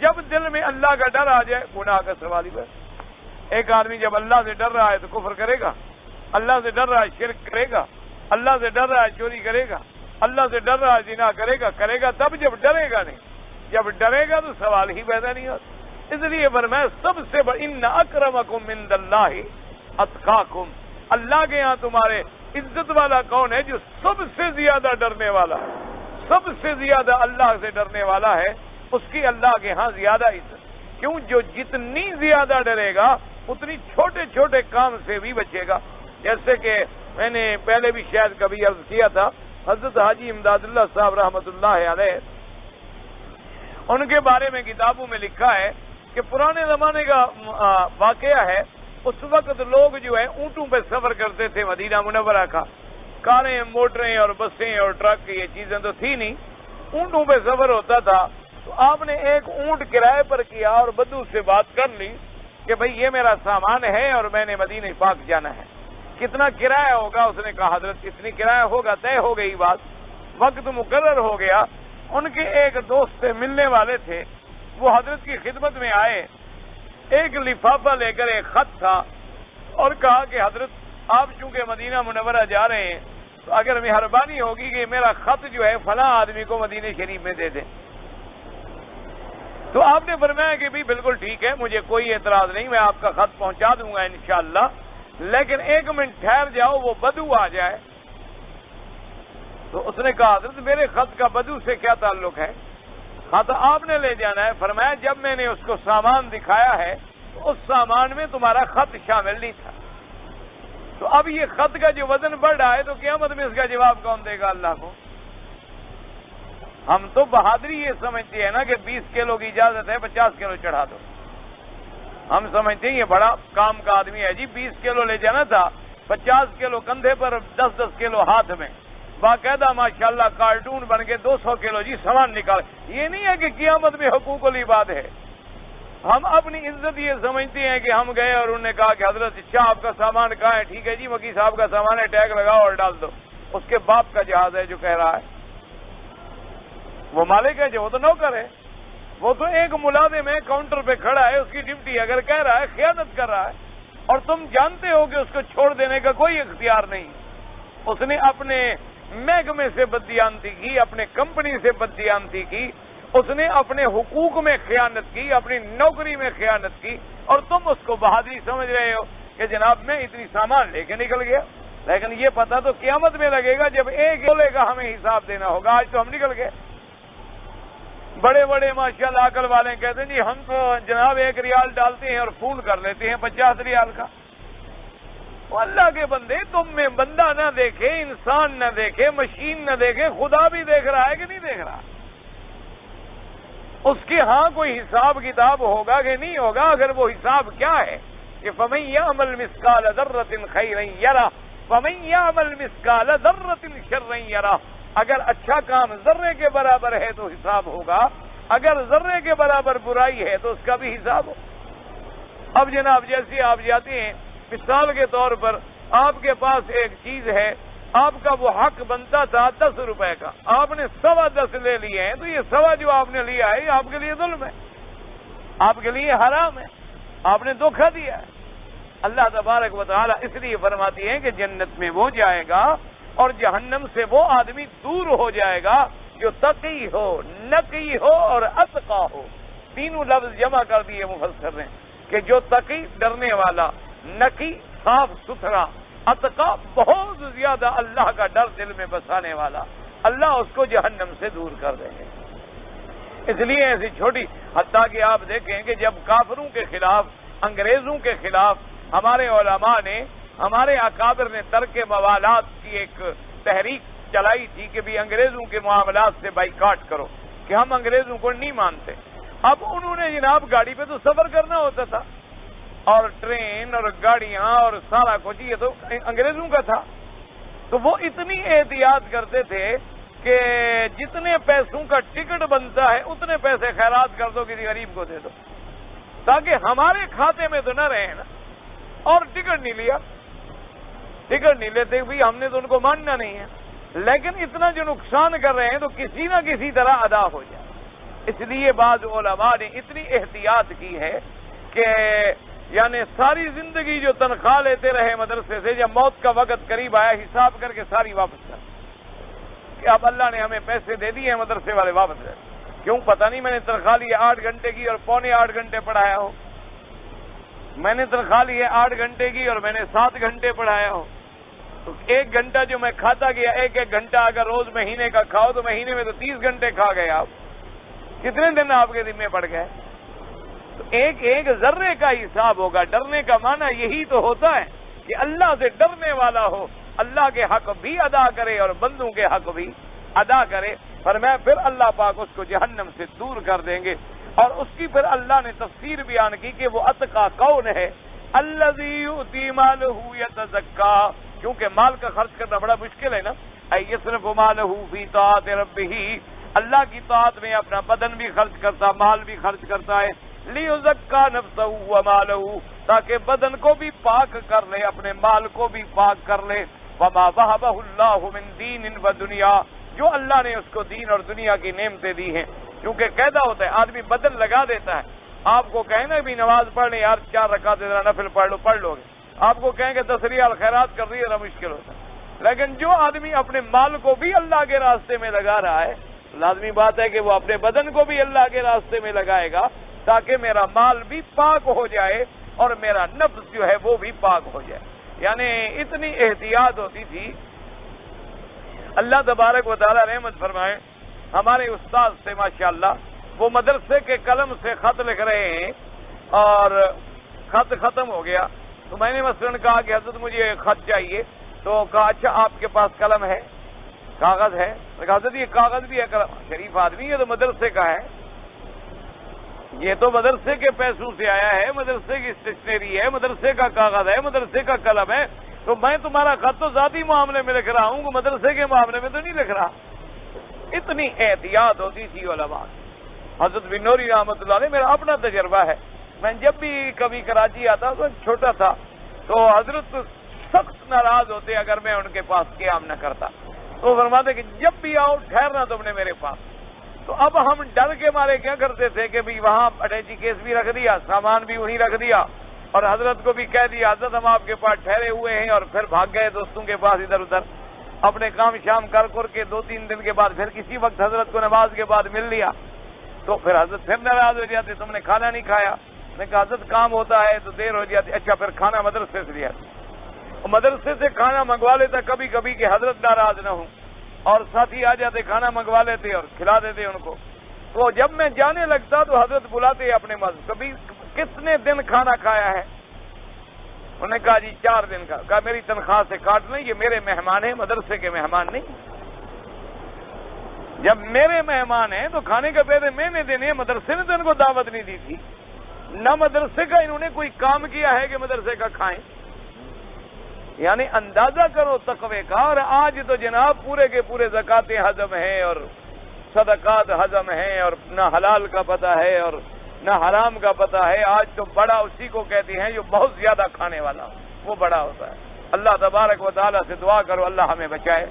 جب دل میں اللہ کا ڈر آ جائے گناہ کا سوال ہی بس. ایک آدمی جب اللہ سے ڈر رہا ہے تو کفر کرے گا, اللہ سے ڈر رہا ہے شرک کرے گا, اللہ سے ڈر رہا ہے چوری کرے گا, اللہ سے ڈر رہا ہے زنا کرے گا تب, جب ڈرے گا نہیں. جب ڈرے گا تو سوال ہی پیدا نہیں ہوتا. اس لیے فرمایا سب سے بڑا ان اکرمکم عند اللہ اتقاکم, اللہ کے یہاں تمہارے عزت والا کون ہے, جو سب سے زیادہ ڈرنے والا, سب سے زیادہ اللہ سے ڈرنے والا ہے, اس کی اللہ کے ہاں زیادہ عزت. کیوں, جو جتنی زیادہ ڈرے گا اتنی چھوٹے چھوٹے کام سے بھی بچے گا. جیسے کہ میں نے پہلے بھی شاید کبھی عرض کیا تھا، حضرت حاجی امداد اللہ صاحب رحمۃ اللہ علیہ، ان کے بارے میں کتابوں میں لکھا ہے کہ پرانے زمانے کا واقعہ ہے. اس وقت لوگ جو ہے اونٹوں پہ سفر کرتے تھے مدینہ منورہ کا. کاریں، موٹریں اور بسیں اور ٹرک یہ چیزیں تو تھی نہیں، اونٹوں پہ سفر ہوتا تھا. تو آپ نے ایک اونٹ کرائے پر کیا اور بدو سے بات کر لی کہ بھئی یہ میرا سامان ہے اور میں نے مدینہ پاک جانا ہے، کتنا کرایہ ہوگا؟ اس نے کہا حضرت اتنی کرایہ ہوگا. طے ہو گئی بات، وقت مقرر ہو گیا. ان کے ایک دوست سے ملنے والے تھے، وہ حضرت کی خدمت میں آئے. ایک لفافہ لے کر ایک خط تھا اور کہا کہ حضرت آپ چونکہ مدینہ منورہ جا رہے ہیں تو اگر مہربانی ہوگی کہ میرا خط جو ہے فلاں آدمی کو مدینہ شریف میں دے دیں. تو آپ نے فرمایا کہ بھی بالکل ٹھیک ہے، مجھے کوئی اعتراض نہیں، میں آپ کا خط پہنچا دوں گا انشاءاللہ، لیکن ایک منٹ ٹھہر جاؤ، وہ بدو آ جائے. تو اس نے کہا حضرت میرے خط کا بدو سے کیا تعلق ہے؟ خط آپ نے لے جانا ہے. فرمایا جب میں نے اس کو سامان دکھایا ہے تو اس سامان میں تمہارا خط شامل نہیں تھا. تو اب یہ خط کا جو وزن بڑھ رہا ہے تو قیامت میں اس کا جواب کون دے گا اللہ کو؟ ہم تو بہادری یہ سمجھتے ہیں نا کہ 20 کلو کی اجازت ہے، 50 کلو چڑھا دو. ہم سمجھتے ہیں یہ بڑا کام کا آدمی ہے جی. 20 کلو لے جانا تھا، 50 کلو کندھے پر، 10 کلو ہاتھ میں، باقاعدہ ماشاءاللہ کارٹون بن کے 200 کلو جی سامان نکال. یہ نہیں ہے کہ قیامت میں حقوق العباد ہے. ہم اپنی عزت یہ سمجھتے ہیں کہ ہم گئے اور انہوں نے کہا کہ حضرت اچھا آپ کا سامان کہاں ہے؟ ٹھیک ہے جی وکیل صاحب کا سامان ہے، ٹیگ لگاؤ اور ڈال دو. اس کے باپ کا جہاز ہے جو کہہ رہا ہے، وہ مالک ہے جو، وہ تو نوکر ہے، وہ تو ایک ملازم ہے، کاؤنٹر پہ کھڑا ہے، اس کی ڈیوٹی. اگر کہہ رہا ہے خیانت کر رہا ہے اور تم جانتے ہو کہ اس کو چھوڑ دینے کا کوئی اختیار نہیں. اس نے اپنے محکمے سے بددیانتی کی، اپنے کمپنی سے بددیانتی کی، اس نے اپنے حقوق میں خیانت کی، اپنی نوکری میں خیانت کی، اور تم اس کو بہادری سمجھ رہے ہو کہ جناب میں اتنی سامان لے کے نکل گیا. لیکن یہ پتہ تو قیامت میں لگے گا جب ایک گولے کا ہمیں حساب دینا ہوگا. آج تو ہم نکل گئے. بڑے بڑے ماشاءاللہ عقل والے کہتے ہیں جی ہم تو جناب 1 ریال ڈالتے ہیں اور فون کر لیتے ہیں 50 ریال کا. وہ اللہ کے بندے، تم میں بندہ نہ دیکھے، انسان نہ دیکھے، مشین نہ دیکھے، خدا بھی دیکھ رہا ہے کہ نہیں دیکھ رہا؟ اس کے ہاں کوئی حساب کتاب ہوگا کہ نہیں ہوگا؟ اگر وہ حساب کیا ہے کہ فَمَن يَعْمَلْ مِثْقَالَ ذَرَّةٍ خَيْرًا يَرَهُ وَمَن يَعْمَلْ مِثْقَالَ ذَرَّةٍ شَرًّا يَرَهُ. اگر اچھا کام ذرے کے برابر ہے تو حساب ہوگا، اگر ذرے کے برابر برائی ہے تو اس کا بھی حساب ہو. اب جناب جیسے آپ جاتے ہیں، مثال کے طور پر آپ کے پاس ایک چیز ہے، آپ کا وہ حق بنتا تھا 10 روپے کا، آپ نے 10.25 لے لیے ہیں، تو یہ 1.25 جو آپ نے لیا ہے یہ آپ کے لیے ظلم ہے، آپ کے لیے حرام ہے، آپ نے دھوکہ دیا ہے. اللہ تبارک و تعالیٰ اس لیے فرماتی ہے کہ جنت میں وہ جائے گا اور جہنم سے وہ آدمی دور ہو جائے گا جو تقی ہو، نقی ہو اور اتقا ہو. تینوں لفظ جمع کر دیے مفسر نے کہ جو تقی ڈرنے والا، نقی صاف ستھرا، اتقا بہت زیادہ اللہ کا ڈر دل میں بسانے والا، اللہ اس کو جہنم سے دور کر دیں گے. اس لیے ایسی چھوٹی، حتیٰ کہ آپ دیکھیں کہ جب کافروں کے خلاف، انگریزوں کے خلاف ہمارے علماء نے، ہمارے اکابر نے ترک موالات کی ایک تحریک چلائی تھی کہ بھی انگریزوں کے معاملات سے بائیکاٹ کرو، کہ ہم انگریزوں کو نہیں مانتے. اب انہوں نے جناب گاڑی پہ تو سفر کرنا ہوتا تھا، اور ٹرین اور گاڑیاں اور سارا کچھ یہ تو انگریزوں کا تھا. تو وہ اتنی احتیاط کرتے تھے کہ جتنے پیسوں کا ٹکٹ بنتا ہے اتنے پیسے خیرات کر دو، کسی غریب کو دے دو، تاکہ ہمارے کھاتے میں تو نہ رہے نا. اور ٹکٹ نہیں لیا، ٹکٹ نہیں لیتے بھی، ہم نے تو ان کو ماننا نہیں ہے، لیکن اتنا جو نقصان کر رہے ہیں تو کسی نہ کسی طرح ادا ہو جائے. اس لیے بعض علماء نے اتنی احتیاط کی ہے کہ یعنی ساری زندگی جو تنخواہ لیتے رہے مدرسے سے، جب موت کا وقت قریب آیا حساب کر کے ساری واپس کر، کہ اب اللہ نے ہمیں پیسے دے دیے ہیں مدرسے والے واپس کر. کیوں؟ پتہ نہیں، میں نے تنخواہ لی 8 گھنٹے کی اور 7.25 گھنٹے پڑھایا ہو. میں نے تنخواہ لی ہے 8 گھنٹے کی اور میں نے 7 گھنٹے پڑھایا ہو. تو 1 گھنٹہ جو میں کھاتا گیا، 1 گھنٹہ اگر روز مہینے کا کھاؤ تو مہینے میں تو 30 گھنٹے کھا گئے آپ. کتنے دن آپ کے ذمہ پڑ گئے؟ تو ایک ایک ذرے کا حساب ہوگا. ڈرنے کا معنی یہی تو ہوتا ہے کہ اللہ سے ڈرنے والا ہو, اللہ کے حق بھی ادا کرے اور بندوں کے حق بھی ادا کرے. فرمایا پھر اللہ پاک اس کو جہنم سے دور کر دیں گے. اور اس کی پھر اللہ نے تفسیر بیان کی کہ وہ اتقا کون ہے, الذی یؤتی مالہ یتزکا, کیونکہ مال کا خرچ کرنا بڑا مشکل ہے نا. یصرف مالہ فی طاعت ربہ, اللہ کی طاعت میں اپنا بدن بھی خرچ کرتا, مال بھی خرچ کرتا ہے. لیزکا نفسہ ومالہ, تاکہ بدن کو بھی پاک کر لے, اپنے مال کو بھی پاک کر لے. وما وہبہ اللہ من دین و دنیا, جو اللہ نے اس کو دین اور دنیا کی نعمتیں دی ہیں. کیونکہ قاعدہ ہوتا ہے آدمی بدل لگا دیتا ہے. آپ کو کہیں نا بھی نماز پڑھنے یار 4 رکعت ذرا نفل پڑھ لو گے. آپ کو کہیں کہ تسریع الخیرات کر رہی ہے, ذرا مشکل ہوتا ہے. لیکن جو آدمی اپنے مال کو بھی اللہ کے راستے میں لگا رہا ہے, لازمی بات ہے کہ وہ اپنے بدن کو بھی اللہ کے راستے میں لگائے گا, تاکہ میرا مال بھی پاک ہو جائے اور میرا نفس جو ہے وہ بھی پاک ہو جائے. یعنی اتنی احتیاط ہوتی تھی. اللہ تبارک و تعالی رحمت فرمائے, ہمارے استاد سے ماشاءاللہ وہ مدرسے کے قلم سے خط لکھ رہے ہیں اور خط ختم ہو گیا. تو میں نے مثلاً کہا کہ حضرت مجھے خط چاہیے. تو کہا اچھا آپ کے پاس قلم ہے, کاغذ ہے؟ کہا حضرت یہ کاغذ بھی ہے, قلم. شریف آدمی, یہ تو مدرسے کا ہے, یہ تو مدرسے کے پیسوں سے آیا ہے, مدرسے کی اسٹیشنری ہے, مدرسے کا کاغذ ہے, مدرسے کا قلم ہے. تو میں تمہارا خط تو ذاتی معاملے میں لکھ رہا ہوں, مدرسے کے معاملے میں تو نہیں لکھ رہا. اتنی احتیاط ہوتی تھی علماء. حضرت بن نوری رحمۃ اللہ علیہ, میرا اپنا تجربہ ہے, میں جب بھی کبھی کراچی آتا تو چھوٹا تھا, تو حضرت سخت ناراض ہوتے اگر میں ان کے پاس قیام نہ کرتا. تو فرماتے کہ جب بھی آؤ ٹھہرنا تم نے میرے پاس. تو اب ہم ڈر کے مارے کیا کرتے تھے کہ بھی وہاں اٹیچی کیس بھی رکھ دیا, سامان بھی وہیں رکھ دیا, اور حضرت کو بھی کہہ دیا حضرت ہم آپ کے پاس ٹھہرے ہوئے ہیں, اور پھر بھاگ گئے دوستوں کے پاس ادھر ادھر اپنے کام شام کر کے 2-3 دن کے بعد پھر کسی وقت حضرت کو نماز کے بعد مل لیا. تو پھر حضرت پھر ناراض ہو جاتے, تم نے کھانا نہیں کھایا. میں نے کہا حضرت کام ہوتا ہے تو دیر ہو جاتی. اچھا پھر کھانا مدرسے سے لیا, مدرسے سے کھانا منگوا لیتا کبھی کبھی کہ حضرت ناراض نہ ہوں, اور ساتھی آ جاتے کھانا منگوا لیتے اور کھلا دیتے ان کو. تو جب میں جانے لگتا تو حضرت بلاتے اپنے مسجد, کبھی کتنے دن کھانا کھایا ہے؟ انہوں نے کہا جی 4 دن کا. کہا میری تنخواہ سے کاٹ لیں, یہ میرے مہمان ہیں, مدرسے کے مہمان نہیں. جب میرے مہمان ہیں تو کھانے کا پیسے میں نے دینے, مدرسے نے تو ان کو دعوت نہیں دی تھی. نہ مدرسے کا انہوں نے کوئی کام کیا ہے کہ مدرسے کا کھائیں. یعنی اندازہ کرو تقوی کا. اور آج تو جناب پورے کے پورے زکاتیں ہضم ہیں اور صدقات ہضم ہیں, اور نہ حلال کا پتہ ہے اور نہ حرام کا پتہ ہے. آج تو بڑا اسی کو کہتے ہیں جو بہت زیادہ کھانے والا وہ بڑا ہوتا ہے. اللہ تبارک و تعالیٰ سے دعا کرو اللہ ہمیں بچائے,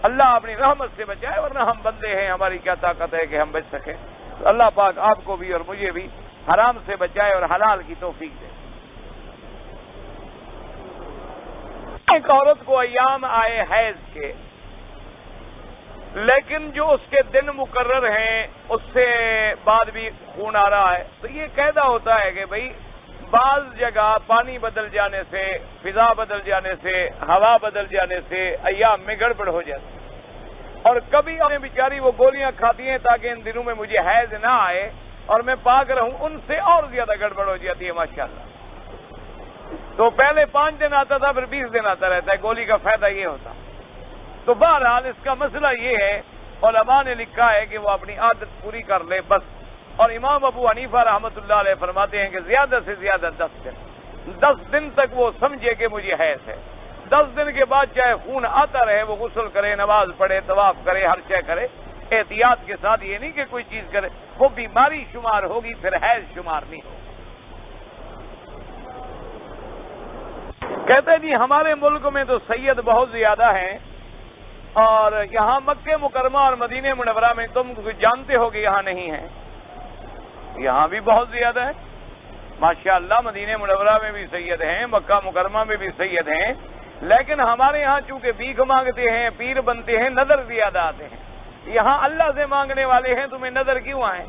اللہ اپنی رحمت سے بچائے, ورنہ ہم بندے ہیں, ہماری کیا طاقت ہے کہ ہم بچ سکیں. تو اللہ پاک آپ کو بھی اور مجھے بھی حرام سے بچائے اور حلال کی توفیق دے. ایک عورت کو ایام آئے حیض کے, لیکن جو اس کے دن مقرر ہیں اس سے بعد بھی خون آ رہا ہے, تو یہ قاعدہ ہوتا ہے کہ بھئی بعض جگہ پانی بدل جانے سے, فضا بدل جانے سے, ہوا بدل جانے سے ایام میں گڑبڑ ہو جاتی ہے. اور کبھی انہیں بیچاری وہ گولیاں کھاتی ہیں تاکہ ان دنوں میں مجھے حیض نہ آئے اور میں پاک رہوں, ان سے اور زیادہ گڑبڑ ہو جاتی ہے ماشاءاللہ. تو پہلے 5 دن آتا تھا, پھر 20 دن آتا رہتا ہے. گولی کا فائدہ یہ ہوتا. تو بہرحال اس کا مسئلہ یہ ہے, علماء نے لکھا ہے کہ وہ اپنی عادت پوری کر لے بس. اور امام ابو حنیفہ رحمۃ اللہ علیہ فرماتے ہیں کہ زیادہ سے زیادہ 10 دن تک وہ سمجھے کہ مجھے حیض ہے. 10 دن کے بعد چاہے خون آتا رہے وہ غسل کرے, نماز پڑھے, طواف کرے, ہر شے کرے, احتیاط کے ساتھ. یہ نہیں کہ کوئی چیز کرے, وہ بیماری شمار ہوگی, پھر حیض شمار نہیں ہوگی. کہتے جی ہمارے ملک میں تو سید بہت زیادہ ہیں, اور یہاں مکہ مکرمہ اور مدینہ منورہ میں تم جانتے ہو کہ یہاں نہیں ہیں. یہاں بھی بہت زیادہ ہیں ماشاءاللہ. مدینہ منورہ میں بھی سید ہیں, مکہ مکرمہ میں بھی سید ہیں, لیکن ہمارے یہاں چونکہ بھیک مانگتے ہیں, پیر بنتے ہیں, نظر زیادہ آتے ہیں. یہاں اللہ سے مانگنے والے ہیں, تمہیں نظر کیوں آئیں؟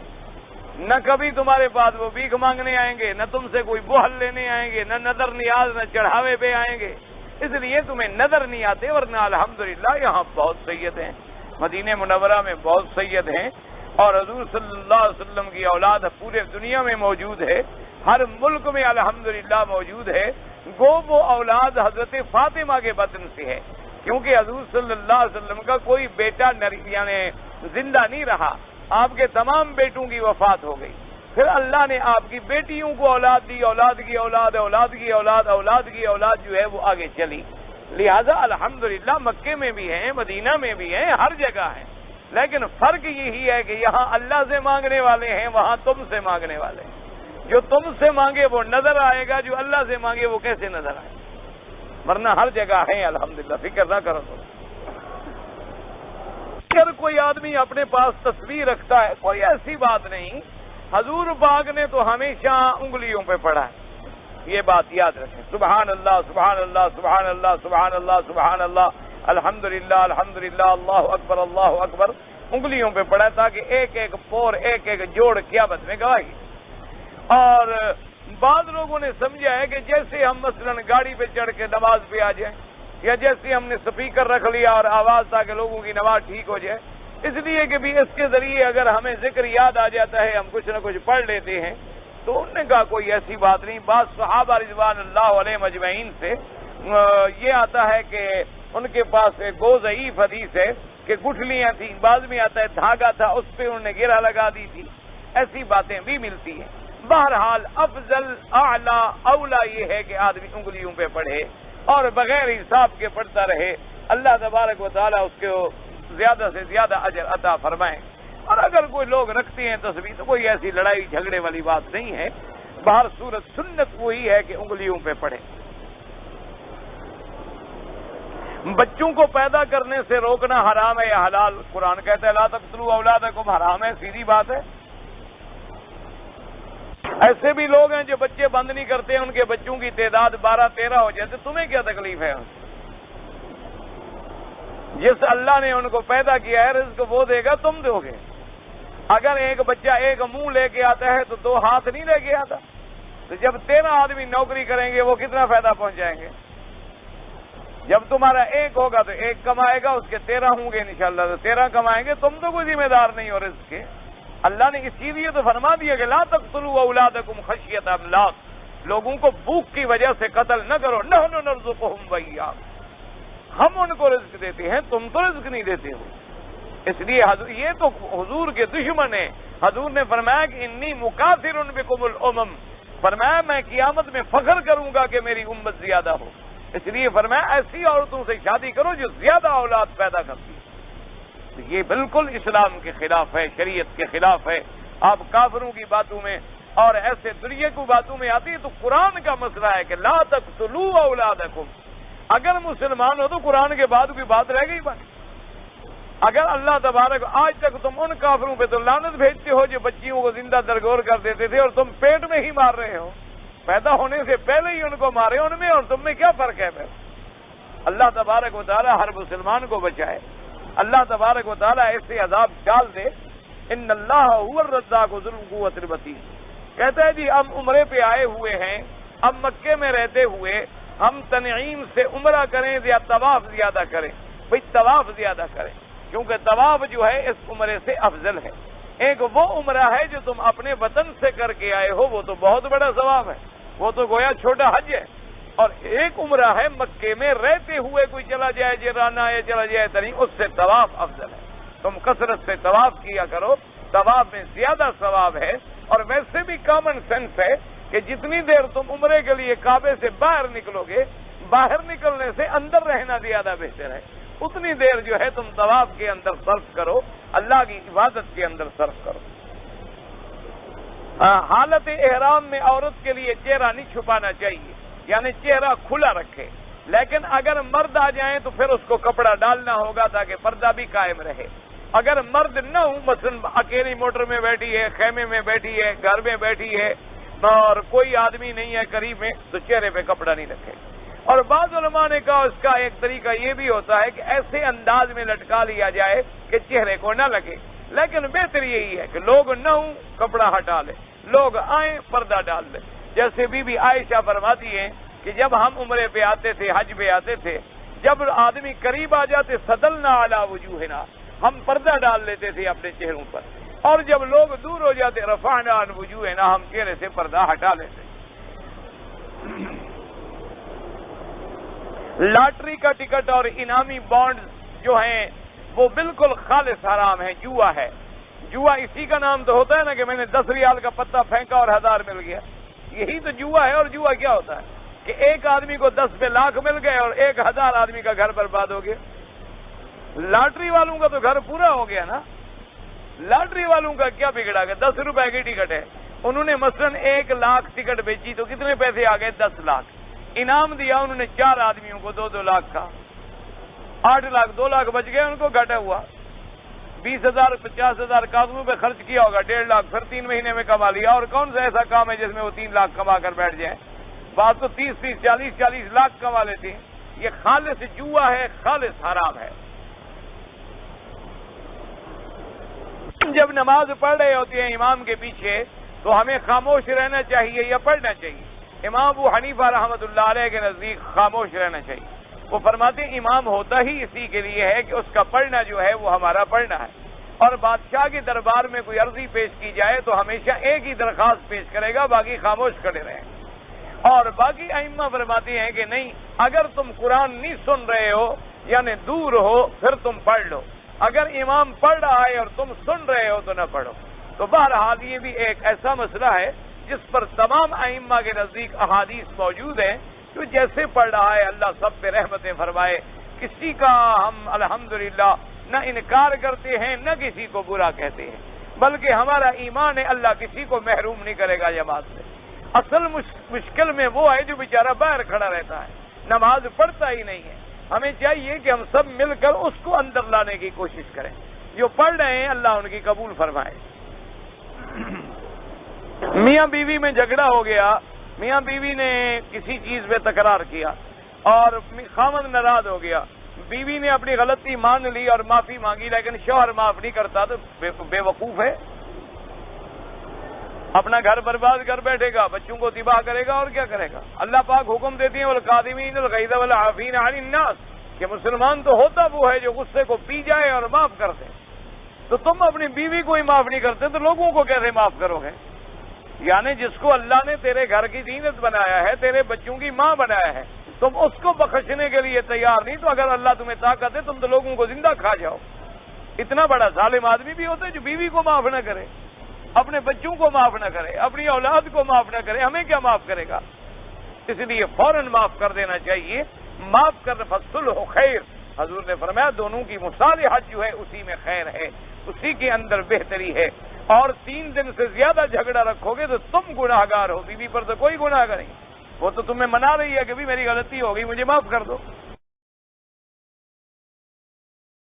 نہ کبھی تمہارے پاس وہ بھیک مانگنے آئیں گے, نہ تم سے کوئی بوہل لینے آئیں گے, نہ نظر نیاز, نہ چڑھاوے پہ آئیں گے. اس لیے تمہیں نظر نہیں آتے, ورنہ الحمدللہ یہاں بہت سید ہیں. مدینہ منورہ میں بہت سید ہیں, اور حضور صلی اللہ علیہ وسلم کی اولاد پورے دنیا میں موجود ہے. ہر ملک میں الحمدللہ موجود ہے، گو وہ اولاد حضرت فاطمہ کے بطن سے ہے، کیونکہ حضور صلی اللہ علیہ وسلم کا کوئی بیٹا یعنی زندہ نہیں رہا، آپ کے تمام بیٹوں کی وفات ہو گئی، پھر اللہ نے آپ کی بیٹیوں کو اولاد دی، اولاد کی اولاد، اولاد کی اولاد، اولاد کی اولاد جو ہے وہ آگے چلی، لہذا الحمدللہ مکے میں بھی ہیں، مدینہ میں بھی ہیں، ہر جگہ ہیں، لیکن فرق یہی ہے کہ یہاں اللہ سے مانگنے والے ہیں، وہاں تم سے مانگنے والے ہیں، جو تم سے مانگے وہ نظر آئے گا، جو اللہ سے مانگے وہ کیسے نظر آئے، ورنہ ہر جگہ ہیں الحمدللہ، فکر نہ کرو تو۔ اگر کوئی آدمی اپنے پاس تصویر رکھتا ہے، کوئی ایسی بات نہیں، حضور پاک نے تو ہمیشہ انگلیوں پہ پڑھا ہے، یہ بات یاد رکھیں، سبحان اللہ سبحان اللہ سبحان اللہ سبحان اللہ سبحان اللہ، الحمدللہ الحمدللہ، اللہ اکبر اللہ اکبر، انگلیوں پہ پڑھا ہے تاکہ ایک ایک پور، ایک ایک جوڑ قیامت میں گواہی۔ اور بعض لوگوں نے سمجھا ہے کہ جیسے ہم مثلا گاڑی پہ چڑھ کے نماز پہ آ جائیں، یا جیسے ہم نے سپیکر رکھ لیا اور آواز تاکہ لوگوں کی نماز ٹھیک ہو جائے، اس لیے کہ بھی اس کے ذریعے اگر ہمیں ذکر یاد آ جاتا ہے ہم کچھ نہ کچھ پڑھ لیتے ہیں، تو انہوں نے کہا کوئی ایسی بات نہیں۔ بعض صحابہ رضوان اللہ علیہ مجمعین سے یہ آتا ہے کہ ان کے پاس ایک ضعیف حدیث ہے کہ گٹھلیاں تھیں، بعض میں آتا ہے دھاگا تھا، اس پہ انہوں نے گرہ لگا دی تھی، ایسی باتیں بھی ملتی ہیں۔ بہرحال افضل اعلی اولا یہ ہے کہ آدمی انگلیوں پہ پڑھے اور بغیر حساب کے پڑھتا رہے، اللہ تبارک و تعالیٰ اس کو زیادہ سے زیادہ اجر عطا فرمائیں۔ اور اگر کوئی لوگ رکھتے ہیں تصویر تو کوئی ایسی لڑائی جھگڑے والی بات نہیں ہے، بہر صورت سنت وہی ہے کہ انگلیوں پہ پڑھے۔ بچوں کو پیدا کرنے سے روکنا حرام ہے یا حلال؟ قرآن کہتا ہے لا تقتلوا اولادکم، حرام ہے، سیدھی بات ہے۔ ایسے بھی لوگ ہیں جو بچے بند نہیں کرتے، ان کے بچوں کی تعداد 12-13 ہو جائے، تمہیں کیا تکلیف ہے؟ جس اللہ نے ان کو پیدا کیا ہے رزق وہ دے گا، تم دو گے۔ اگر ایک بچہ ایک منہ لے کے آتا ہے تو 2 ہاتھ نہیں لے کے آتا، تو جب 13 آدمی نوکری کریں گے وہ کتنا فائدہ پہنچائیں گے؟ جب تمہارا ایک ہوگا تو ایک کمائے گا، اس کے 13 ہوں گے انشاءاللہ تو 13 کمائیں گے، تم تو کوئی ذمہ دار نہیں ہو رزق کے۔ اللہ نے اسی لیے تو فرما دیا کہ لا تقتلوا اولادکم خشیۃ املاق، لوگوں کو بھوک کی وجہ سے قتل نہ کرو، نحن نرزقہم وایاکم، ہم ان کو رزق دیتے ہیں، تم تو رزق نہیں دیتے ہو۔ اس لیے یہ تو حضور کے دشمن ہیں۔ حضور نے فرمایا کہ انی مکاثر بکم الامم، فرمایا میں قیامت میں فخر کروں گا کہ میری امت زیادہ ہو، اس لیے فرمایا ایسی عورتوں سے شادی کرو جو زیادہ اولاد پیدا کرتی ہے۔ یہ بالکل اسلام کے خلاف ہے، شریعت کے خلاف ہے۔ آپ کافروں کی باتوں میں اور ایسے دنیا کی باتوں میں آتی ہے تو قرآن کا مسئلہ ہے کہ لا تقتلوا اولادکم، اگر مسلمان ہو تو قرآن کے بعد کوئی بات رہ گئی بات؟ اگر اللہ تبارک، آج تک تم ان کافروں پہ تو لعنت بھیجتے ہو جو بچیوں کو زندہ درگور کر دیتے تھے، اور تم پیٹ میں ہی مار رہے ہو، پیدا ہونے سے پہلے ہی ان کو مارے، ان میں اور تم میں کیا فرق ہے؟ اللہ تبارک و تعالیٰ ہر مسلمان کو بچائے، اللہ تبارک و تعالیٰ ایسے عذاب ڈال دے۔ ان اللہ هو الرزاق ذو القوۃ المتین، کہتا ہے جی ہم عمرے پہ آئے ہوئے ہیں، ہم مکے میں رہتے ہوئے ہم تنعیم سے عمرہ کریں یا طواف زیادہ کریں؟ بھئی طواف زیادہ کریں، کیونکہ طواف جو ہے اس عمرے سے افضل ہے۔ ایک وہ عمرہ ہے جو تم اپنے وطن سے کر کے آئے ہو، وہ تو بہت بڑا ثواب ہے، وہ تو گویا چھوٹا حج ہے، اور ایک عمرہ ہے مکے میں رہتے ہوئے کوئی چلا جائے جیرانہ یا چلا جائے تنعیم، اس سے طواف افضل ہے۔ تم کثرت سے طواف کیا کرو، طواف میں زیادہ ثواب ہے، اور ویسے بھی کامن سینس ہے کہ جتنی دیر تم عمرے کے لیے کعبے سے باہر نکلو گے، باہر نکلنے سے اندر رہنا زیادہ بہتر ہے، اتنی دیر جو ہے تم طواف کے اندر صرف کرو، اللہ کی عبادت کے اندر صرف کرو۔ حالت احرام میں عورت کے لیے چہرہ نہیں چھپانا چاہیے، یعنی چہرہ کھلا رکھے، لیکن اگر مرد آ جائیں تو پھر اس کو کپڑا ڈالنا ہوگا تاکہ پردہ بھی قائم رہے۔ اگر مرد نہ ہوں، مثلا اکیلی موٹر میں بیٹھی ہے، خیمے میں بیٹھی ہے، گھر میں بیٹھی ہے اور کوئی آدمی نہیں ہے قریب میں، تو چہرے پہ کپڑا نہیں رکھے۔ اور بعض علماء نے کہا اس کا ایک طریقہ یہ بھی ہوتا ہے کہ ایسے انداز میں لٹکا لیا جائے کہ چہرے کو نہ لگے، لیکن بہتر یہی ہے کہ لوگ نہ ہوں کپڑا ہٹا لے، لوگ آئیں پردہ ڈال لے۔ جیسے بی بی عائشہ فرماتی ہیں کہ جب ہم عمرے پہ آتے تھے، حج پہ آتے تھے، جب آدمی قریب آ جاتے سدلنا علی وجوہنا، ہم پردہ ڈال لیتے تھے اپنے چہروں پر، اور جب لوگ دور ہو جاتے رفعنا عن وجوہنا، ہم چہرے سے پردہ ہٹا لیتے۔ لاٹری کا ٹکٹ اور انعامی بانڈ جو ہیں وہ بالکل خالص حرام ہے، جوا ہے۔ جوا اسی کا نام تو ہوتا ہے نا کہ میں نے 10 ریال کا پتہ پھینکا اور 1000 مل گیا، یہی تو جوا ہے۔ اور جوا کیا ہوتا ہے کہ ایک آدمی کو 10 پہ لاکھ مل گئے اور 1000 آدمی کا گھر برباد ہو گیا۔ لاٹری والوں کا تو گھر پورا ہو گیا نا۔ لاٹری والوں کا کیا بگڑا گیا؟ 10 روپے کی ٹکٹ ہے، انہوں نے مثلاً 1 لاکھ ٹکٹ بیچی تو کتنے پیسے آ گئے؟ 10 لاکھ۔ انعام دیا انہوں نے 4 آدمیوں کو 2-2 لاکھ کا، 8 لاکھ، 2 لاکھ بچ گئے، ان کو گھاٹا ہوا۔ 20,000 50,000 کاغذوں پہ خرچ کیا ہوگا، 1.5 لاکھ، پھر 3 مہینے میں کما لیا۔ اور کون سا ایسا کام ہے جس میں وہ 3 لاکھ کما کر بیٹھ جائیں؟ بات تو 30 40 لاکھ کما لیتے ہیں۔ یہ خالص جوا ہے، خالص حرام ہے۔ جب نماز پڑھ رہے ہوتے ہیں امام کے پیچھے تو ہمیں خاموش رہنا چاہیے یا پڑھنا چاہیے؟ امام ابو حنیفہ رحمۃ اللہ علیہ کے نزدیک خاموش رہنا چاہیے۔ وہ فرماتے ہیں امام ہوتا ہی اسی کے لیے ہے کہ اس کا پڑھنا جو ہے وہ ہمارا پڑھنا ہے، اور بادشاہ کے دربار میں کوئی عرضی پیش کی جائے تو ہمیشہ ایک ہی درخواست پیش کرے گا، باقی خاموش کھڑے رہیں۔ اور باقی ائمہ فرماتے ہیں کہ نہیں، اگر تم قرآن نہیں سن رہے ہو یعنی دور ہو پھر تم پڑھ لو، اگر امام پڑھ رہا ہے اور تم سن رہے ہو تو نہ پڑھو۔ تو بہرحال یہ بھی ایک ایسا مسئلہ ہے جس پر تمام ائمہ کے نزدیک احادیث موجود ہیں، تو جیسے پڑھ رہا ہے اللہ سب پہ رحمتیں فرمائے۔ کسی کا ہم الحمدللہ نہ انکار کرتے ہیں نہ کسی کو برا کہتے ہیں، بلکہ ہمارا ایمان ہے اللہ کسی کو محروم نہیں کرے گا جماعت سے۔ اصل مشکل میں وہ ہے جو بیچارہ باہر کھڑا رہتا ہے، نماز پڑھتا ہی نہیں ہے۔ ہمیں چاہیے کہ ہم سب مل کر اس کو اندر لانے کی کوشش کریں۔ جو پڑھ رہے ہیں اللہ ان کی قبول فرمائے۔ میاں بیوی میں جھگڑا ہو گیا، میاں بیوی نے کسی چیز پہ تکرار کیا اور خاوند ناراض ہو گیا، بیوی نے اپنی غلطی مان لی اور معافی مانگی، لیکن شوہر معاف نہیں کرتا تو بے وقوف ہے، اپنا گھر برباد کر بیٹھے گا، بچوں کو تباہ کرے گا اور کیا کرے گا۔ اللہ پاک حکم دیتی ہیں والقاظمین الغیظ والعافین عن الناس، کہ مسلمان تو ہوتا وہ ہے جو غصے کو پی جائے اور معاف کر دے۔ تو تم اپنی بیوی کو ہی معاف نہیں کرتے تو لوگوں کو کیسے معاف کرو گے؟ یعنی جس کو اللہ نے تیرے گھر کی زینت بنایا ہے، تیرے بچوں کی ماں بنایا ہے، تم اس کو بخشنے کے لیے تیار نہیں، تو اگر اللہ تمہیں طاقت ہے تم تو لوگوں کو زندہ کھا جاؤ۔ اتنا بڑا ظالم آدمی بھی ہوتا ہے جو بیوی کو معاف نہ کرے، اپنے بچوں کو معاف نہ کرے، اپنی اولاد کو معاف نہ کرے، ہمیں کیا معاف کرے گا؟ اس لیے فوراً معاف کر دینا چاہیے۔ معاف کر فالصلح خیر، حضور نے فرمایا دونوں کی مصالحت جو ہے اسی میں خیر ہے، اسی کے اندر بہتری ہے۔ اور 3 دن سے زیادہ جھگڑا رکھو گے تو تم گناہ گار ہو، بیوی پر تو کوئی گناہ نہیں، وہ تو تمہیں منا رہی ہے کہ بھی میری غلطی ہو گئی مجھے معاف کر دو۔